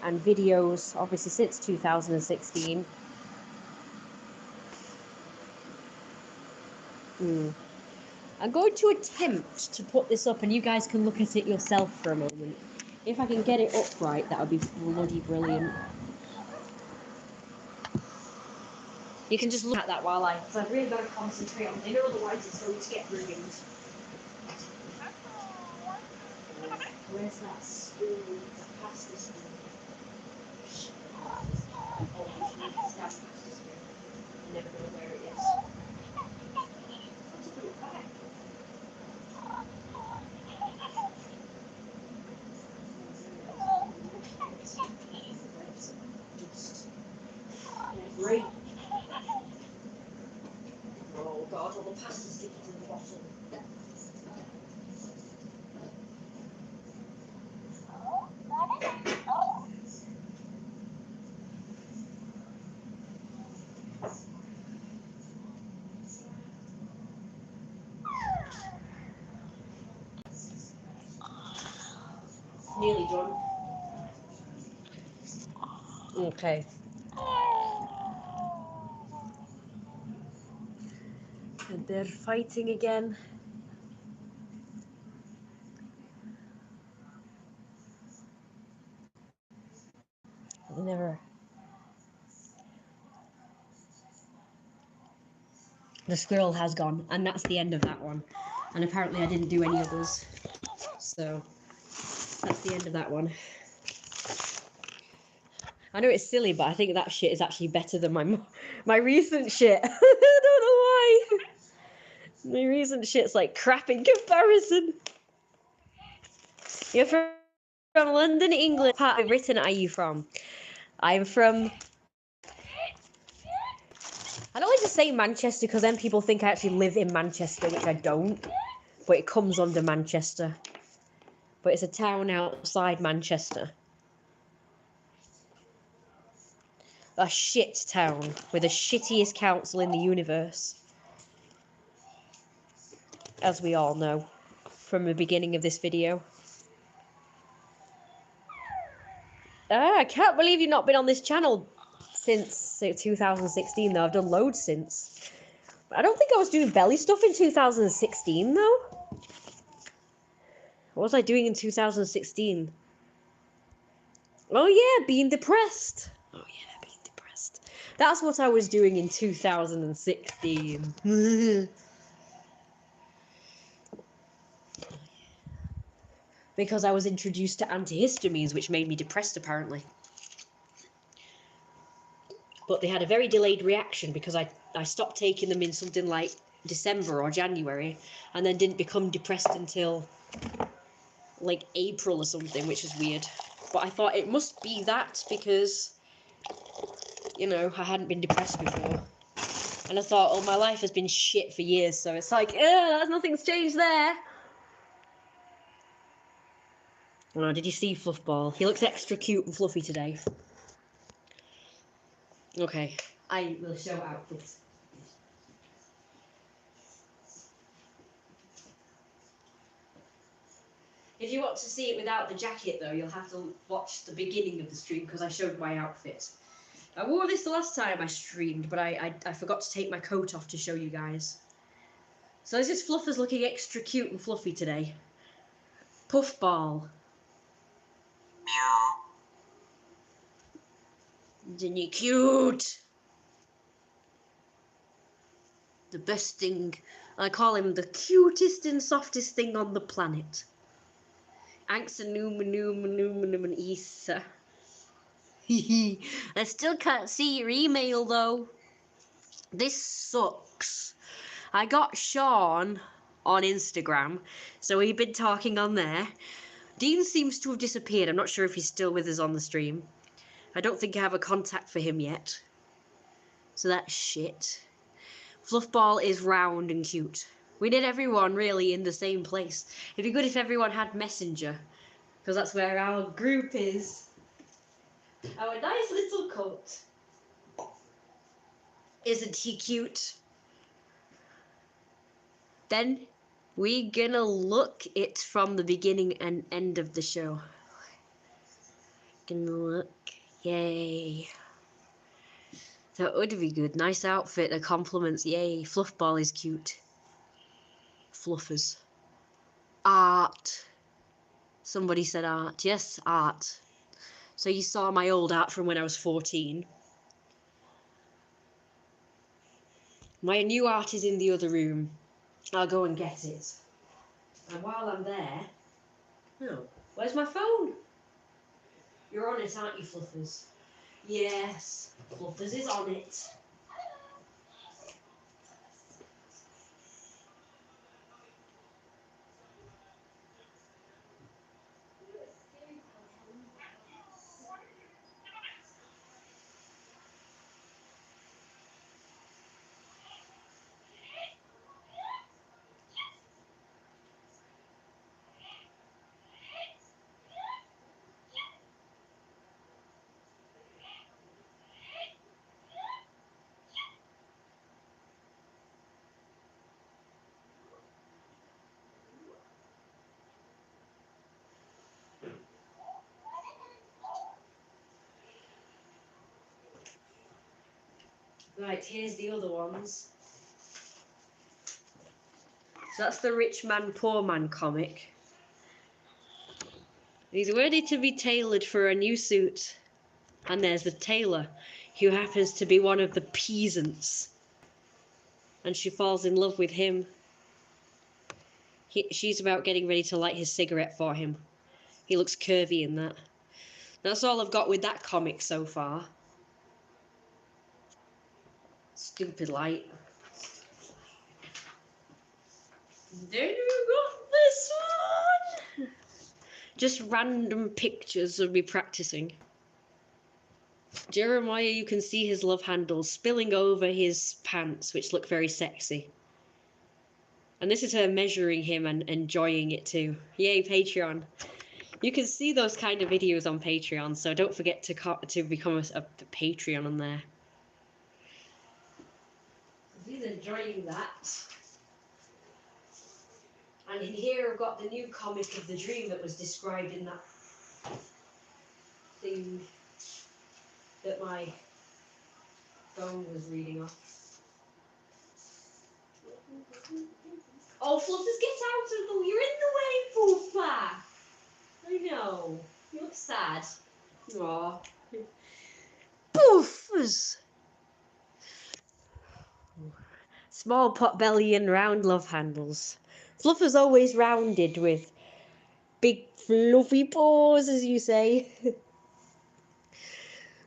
and videos, obviously since 2016. I'm going to attempt to put this up and you guys can look at it yourself for a moment. If I can get it upright, that would be bloody brilliant. You can just look at that while because I've really got to concentrate on dinner, otherwise it's going to get ruined. Where's that spoon? The pasta spoon. Oh, it's that pasta spoon. I never know where it is. I've got to put it back. Great. Oh god, all the pasta sticking to the bottom. Nearly done. Okay. And they're fighting again. Never. The squirrel has gone, and that's the end of that one. And apparently I didn't do any others. So that's the end of that one. I know it's silly, but I think that shit is actually better than my recent shit. I don't know why. My recent shit's like crap in comparison. Yeah, from London, England. What part of Britain are you from? I'm from... I don't like to say Manchester because then people think I actually live in Manchester, which I don't. But it comes under Manchester. But it's a town outside Manchester. A shit town with the shittiest council in the universe. As we all know from the beginning of this video. I can't believe you've not been on this channel since 2016 though. I've done loads since. I don't think I was doing belly stuff in 2016 though. What was I doing in 2016? Oh yeah, being depressed. Oh yeah, being depressed. That's what I was doing in 2016. Because I was introduced to antihistamines, which made me depressed apparently. But they had a very delayed reaction because I stopped taking them in something like December or January and then didn't become depressed until like April or something, which is weird. But I thought it must be that because, you know, I hadn't been depressed before. And I thought, oh, my life has been shit for years, so it's like, nothing's changed there. Oh, did you see Fluffball? He looks extra cute and fluffy today. Okay, I will show outfits. If you want to see it without the jacket, though, you'll have to watch the beginning of the stream because I showed my outfit. I wore this the last time I streamed, but I forgot to take my coat off to show you guys. So this is Fluffers looking extra cute and fluffy today. Puffball. Meow. Isn't he cute? The best thing. I call him the cutest and softest thing on the planet. Anxanumanumanumanuman Isa. I still can't see your email though. This sucks. I got Sean on Instagram, so we've been talking on there. Dean seems to have disappeared. I'm not sure if he's still with us on the stream. I don't think I have a contact for him yet. So that's shit. Fluffball is round and cute. We did everyone really in the same place. It'd be good if everyone had Messenger, because that's where our group is. Our nice little coat. Isn't he cute? Then we're gonna look it from the beginning and end of the show. Gonna look. Yay. That would be good. Nice outfit. The compliments. Yay. Fluffball is cute. Fluffers. Art. Somebody said art. Yes, art. So you saw my old art from when I was 14. My new art is in the other room. I'll go and get it. And while I'm there... Oh, where's my phone? You're on it, aren't you, Fluffers? Yes, Fluffers is on it. Right, here's the other ones. So that's the Rich Man, Poor Man comic. He's ready to be tailored for a new suit. And there's the tailor, who happens to be one of the peasants. And she falls in love with him. She's about getting ready to light his cigarette for him. He looks curvy in that. That's all I've got with that comic so far. Stupid light. Then we got this one. Just random pictures of me practicing. Jeremiah, you can see his love handles spilling over his pants, which look very sexy. And this is her measuring him and enjoying it too. Yay, Patreon. You can see those kind of videos on Patreon, so don't forget to become a Patreon on there. He's enjoying that. And in here I've got the new comic of the dream that was described in that thing that my phone was reading off. Oh, Fluffers, get out of the... You're in the way, Poofa! I know. You look sad. Aw. Poofers! Small pot belly and round love handles. Fluffer's always rounded with big fluffy paws, as you say.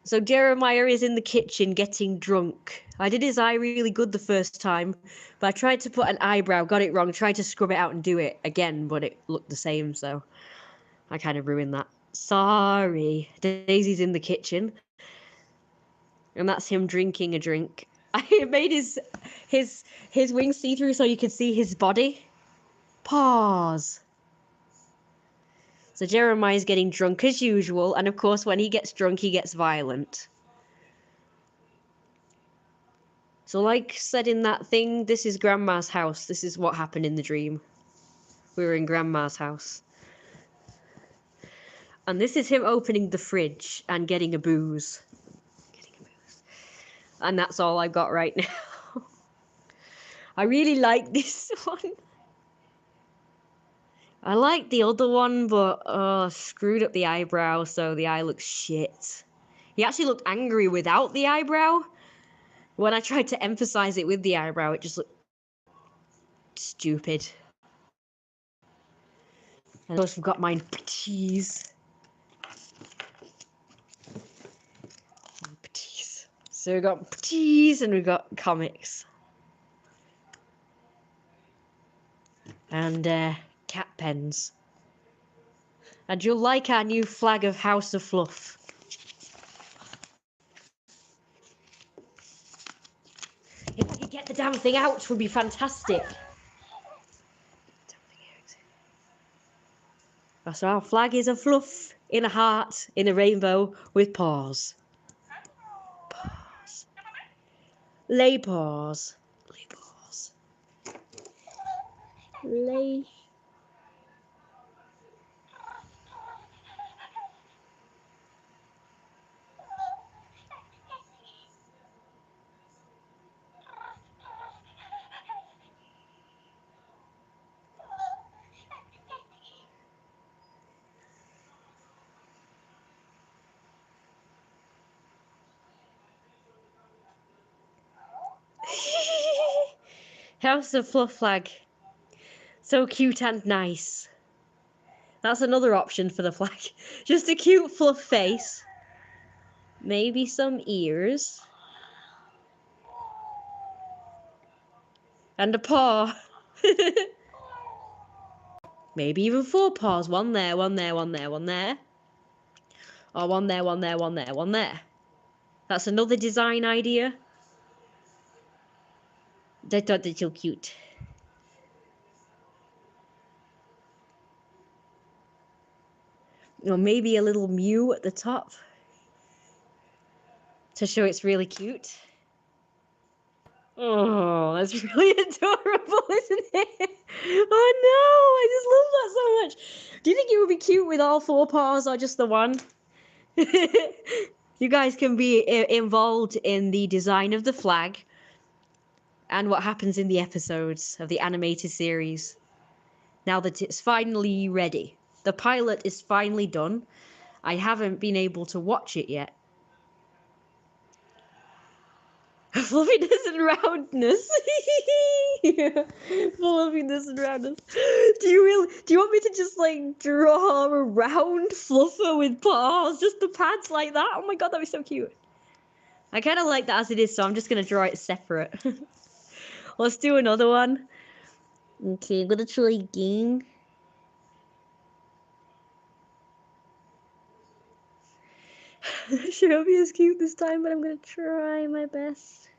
So Jeremiah is in the kitchen getting drunk. I did his eye really good the first time, but I tried to put an eyebrow, got it wrong, tried to scrub it out and do it again, but it looked the same, so I kind of ruined that. Sorry. Daisy's in the kitchen, and that's him drinking a drink. I made his wings see-through so you could see his body. Pause. So Jeremiah's getting drunk as usual, and of course when he gets drunk he gets violent. So like said in that thing, this is Grandma's house. This is what happened in the dream. We were in Grandma's house. And this is him opening the fridge and getting a booze. And that's all I've got right now. I really like this one. I like the other one, but screwed up the eyebrow, so the eye looks shit. He actually looked angry without the eyebrow. When I tried to emphasize it with the eyebrow, it just looked stupid. And of course, we've got mine cheese. So we've got cheese and we've got comics. And cat pens. And you'll like our new flag of House of Fluff. If we could get the damn thing out, it would be fantastic. So our flag is a fluff in a heart in a rainbow with paws. Paws. Lay paws. Lay paws. Lay. House of Fluff flag. So cute and nice. That's another option for the flag. Just a cute fluff face. Maybe some ears. And a paw. Maybe even 4 paws. One there, one there, one there, one there. Or one there, one there, one there, one there. That's another design idea. I thought they're so cute. Or maybe a little Mew at the top. To show it's really cute. Oh, that's really adorable, isn't it? Oh no, I just love that so much. Do you think it would be cute with all 4 paws or just the one? You guys can be involved in the design of the flag and what happens in the episodes of the animated series. Now that it's finally ready. The pilot is finally done. I haven't been able to watch it yet. Fluffiness and roundness. Fluffiness and roundness. Do you want me to just like draw a round fluffer with paws? Just the pads like that? Oh my god, that'd be so cute. I kind of like that as it is, so I'm just gonna draw it separate. Let's do another one. Okay, I'm gonna try again. Shelby is cute this time, but I'm gonna try my best.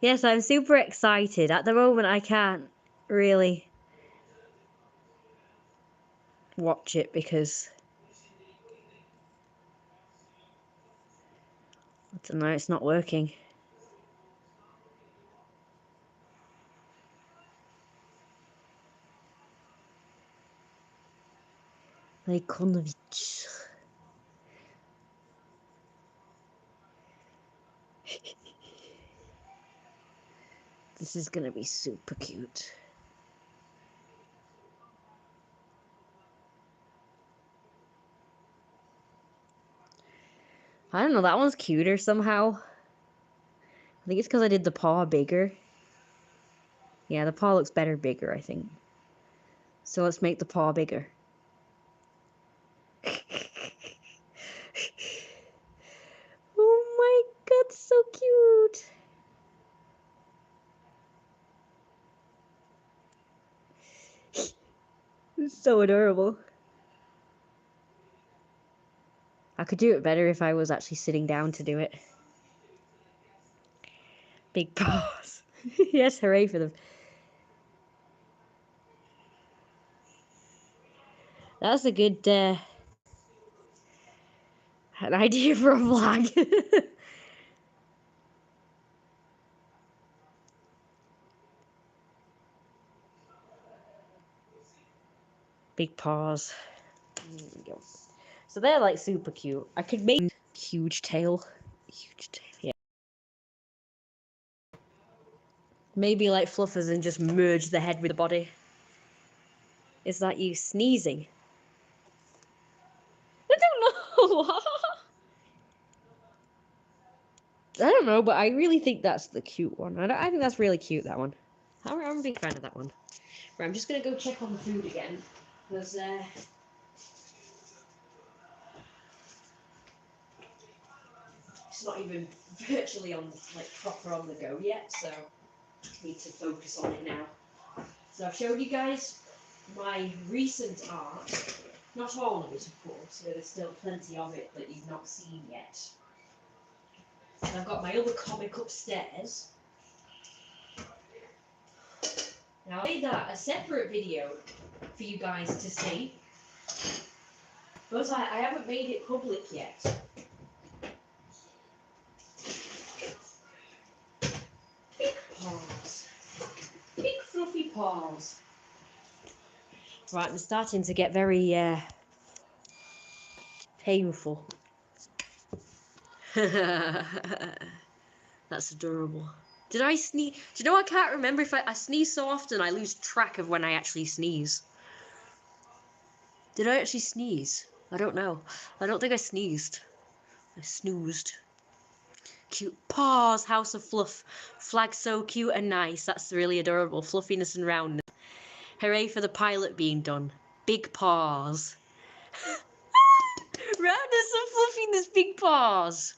Yes, I'm super excited. At the moment, I can't really watch it because I don't know, it's not working. Lejkonovich. This is gonna be super cute. I don't know, that one's cuter somehow. I think it's because I did the paw bigger. Yeah, the paw looks better bigger, I think. So let's make the paw bigger. Oh my god, so cute! It's so adorable. I could do it better if I was actually sitting down to do it. Big paws. Yes, hooray for them. That's a good an idea for a vlog. Big paws. There we go. So they're like super cute. I could make huge tail. Huge tail. Yeah. Maybe like fluffers and just merge the head with the body. Is that you sneezing? I don't know. I don't know, but I really think that's the cute one. I think that's really cute, that one. I'm a big fan of that one. Right, I'm just going to go check on the food again. Because, it's not even virtually on, like, proper on the go yet, so I need to focus on it now. So I've showed you guys my recent art. Not all of it, of course, so there's still plenty of it that you've not seen yet. And I've got my other comic upstairs. Now I made that a separate video for you guys to see, but I haven't made it public yet. Big paws. Big fluffy paws. Right, I'm starting to get very painful. That's adorable. Did I sneeze? Do you know I can't remember if I sneeze so often I lose track of when I actually sneeze. Did I actually sneeze? I don't know. I don't think I sneezed. I snoozed. Cute paws, House of Fluff. Flag so cute and nice. That's really adorable. Fluffiness and roundness. Hooray for the pilot being done. Big paws. Roundness and fluffiness, big paws.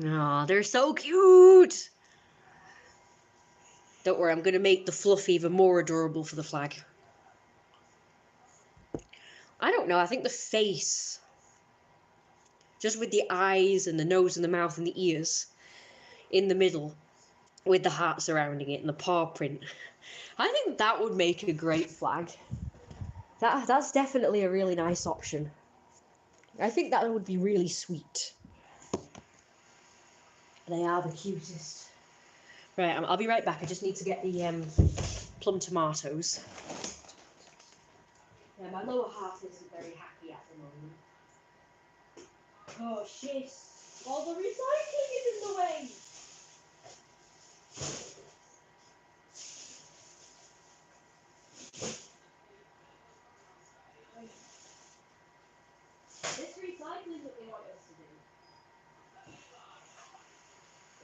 Aw, they're so cute. Don't worry, I'm going to make the fluff even more adorable for the flag. I don't know, I think the face, just with the eyes and the nose and the mouth and the ears in the middle, with the heart surrounding it and the paw print, I think that would make a great flag. That's definitely a really nice option. I think that would be really sweet. They are the cutest. Right, I'll be right back. I just need to get the plum tomatoes. Yeah, my lower half isn't very happy at the moment. Oh shit! All the recycling is in the way! This recycling that they want us to do.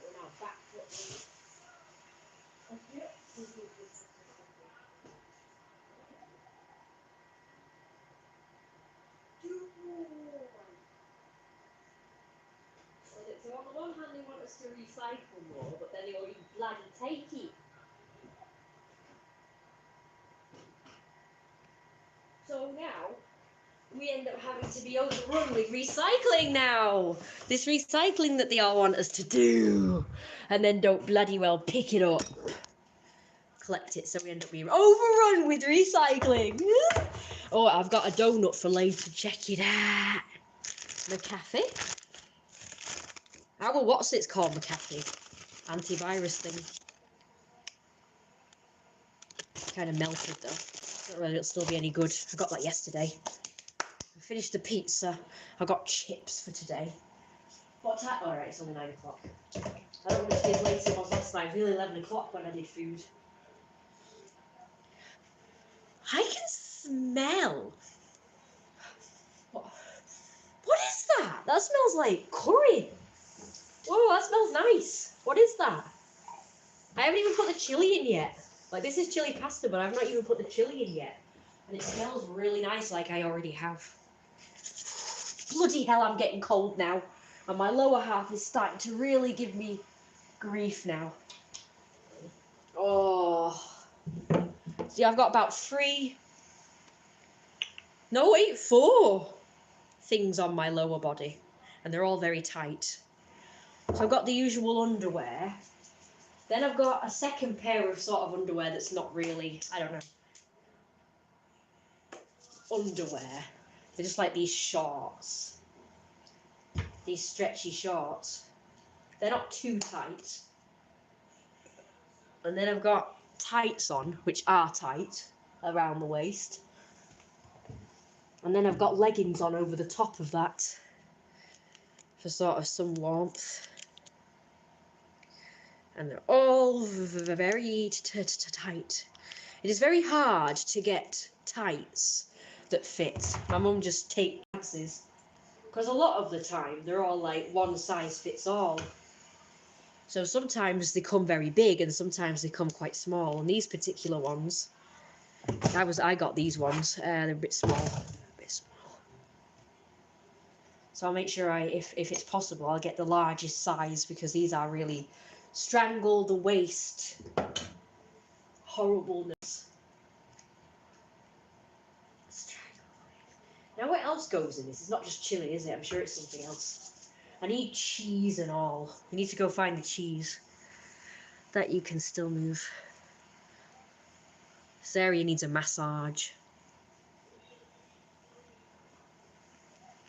We're now back to it. So on the one hand they want us us to recycle more, but then they won't even bloody take it. So now, we end up having to be overrun with recycling now. This recycling that they all want us to do. And then don't bloody well pick it up. Collect it, so we end up being overrun with recycling. Oh, I've got a donut for later. Check it out. McAfee. Oh, well, what's it's called, McAfee? Antivirus thing. Kind of melted though. Don't know whether it'll still be any good. I got that yesterday. I finished the pizza. I got chips for today. What time? Alright, it's only 9 o'clock. I don't want to be as late as it was last night. It was really 11 o'clock when I did food. I can smell. What is that? That smells like curry. Whoa, that smells nice. What is that? I haven't even put the chili in yet. Like, this is chili pasta, but I've not even put the chili in yet. And it smells really nice, like I already have. Bloody hell, I'm getting cold now. And my lower half is starting to really give me grief now. Oh. See, I've got about 4 things on my lower body. And they're all very tight. So I've got the usual underwear. Then I've got a second pair of sort of underwear that's not really, I don't know, underwear. They're just like these shorts. These stretchy shorts. They're not too tight. And then I've got tights on, which are tight, around the waist. And then I've got leggings on over the top of that for sort of some warmth. And they're all very tight. It is very hard to get tights that fit. My mum just takes chances. Because a lot of the time, they're all like one size fits all. So sometimes they come very big and sometimes they come quite small. And these particular ones, I got these ones. They're a bit small. So I'll make sure if it's possible, I'll get the largest size because these are really strangle the waist horribleness. Now what else goes in this? It's not just chili, is it? I'm sure it's something else. I need cheese and all. We need to go find the cheese. That you can still move. This area needs a massage.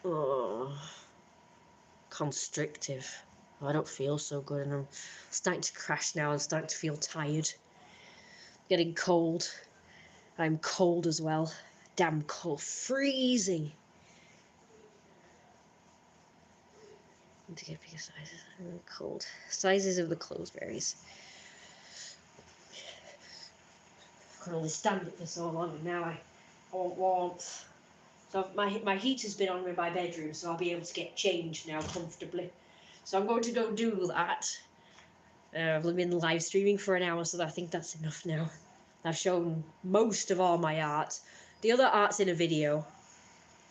Oh, constrictive. Oh, I don't feel so good and I'm starting to crash now. I'm starting to feel tired. Getting cold. I'm cold as well. Damn cold. Freezing. Need to get bigger sizes. I'm cold. Sizes of the closeberries. I can only stand it for so long and now I want warmth. So my heater's been on in my bedroom, so I'll be able to get changed now comfortably. So I'm going to go do that. I've been live streaming for an hour, so I think that's enough now. I've shown most of all my art. The other art's in a video.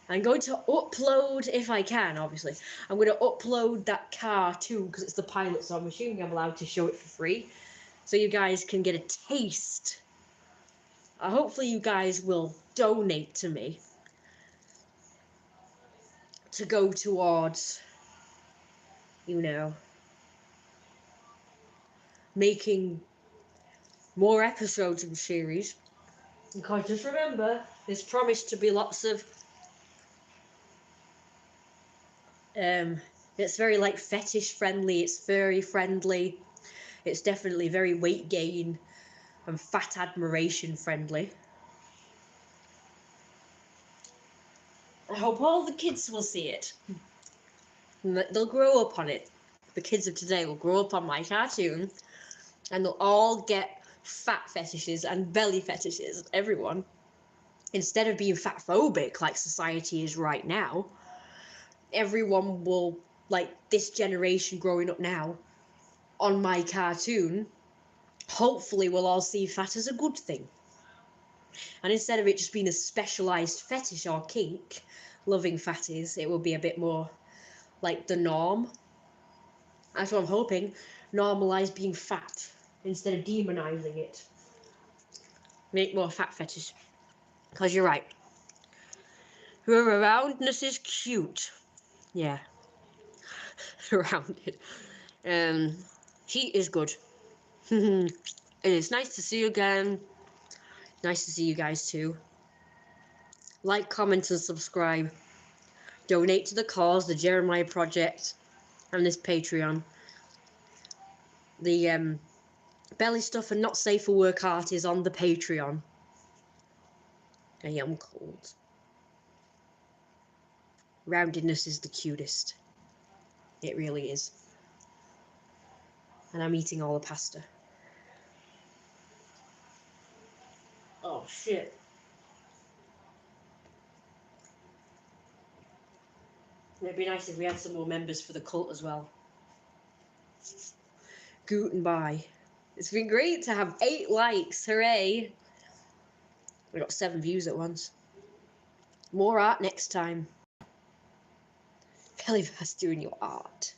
I'm going to upload, if I can, obviously. I'm going to upload that cartoon because it's the pilot, so I'm assuming I'm allowed to show it for free. So you guys can get a taste. Hopefully you guys will donate to me to go towards, you know, making more episodes of the series. Because just remember, there's promised to be lots of it's very like fetish friendly, it's furry friendly, it's definitely very weight gain and fat admiration friendly. I hope all the kids will see it. They'll grow up on it. The kids of today will grow up on my cartoon and they'll all get fat fetishes and belly fetishes, everyone. Instead of being fat phobic like society is right now, everyone will, like this generation growing up now, on my cartoon, hopefully we'll all see fat as a good thing. And instead of it just being a specialised fetish or kink, loving fatties, it will be a bit more like the norm. That's what I'm hoping. Normalize being fat instead of demonizing it. Make more fat fetish. Because you're right. Her roundness is cute. Yeah. Rounded. She is good. And it's nice to see you again. Nice to see you guys too. Like, comment, and subscribe. Donate to the cause, the Jeremiah Project, and this Patreon. The belly stuff and not safe for work art is on the Patreon. I am cold. Roundedness is the cutest. It really is. And I'm eating all the pasta. Oh shit. It'd be nice if we had some more members for the cult as well. Guten bye. It's been great to have 8 likes. Hooray! We got 7 views at once. More art next time. Kellyverse doing your art.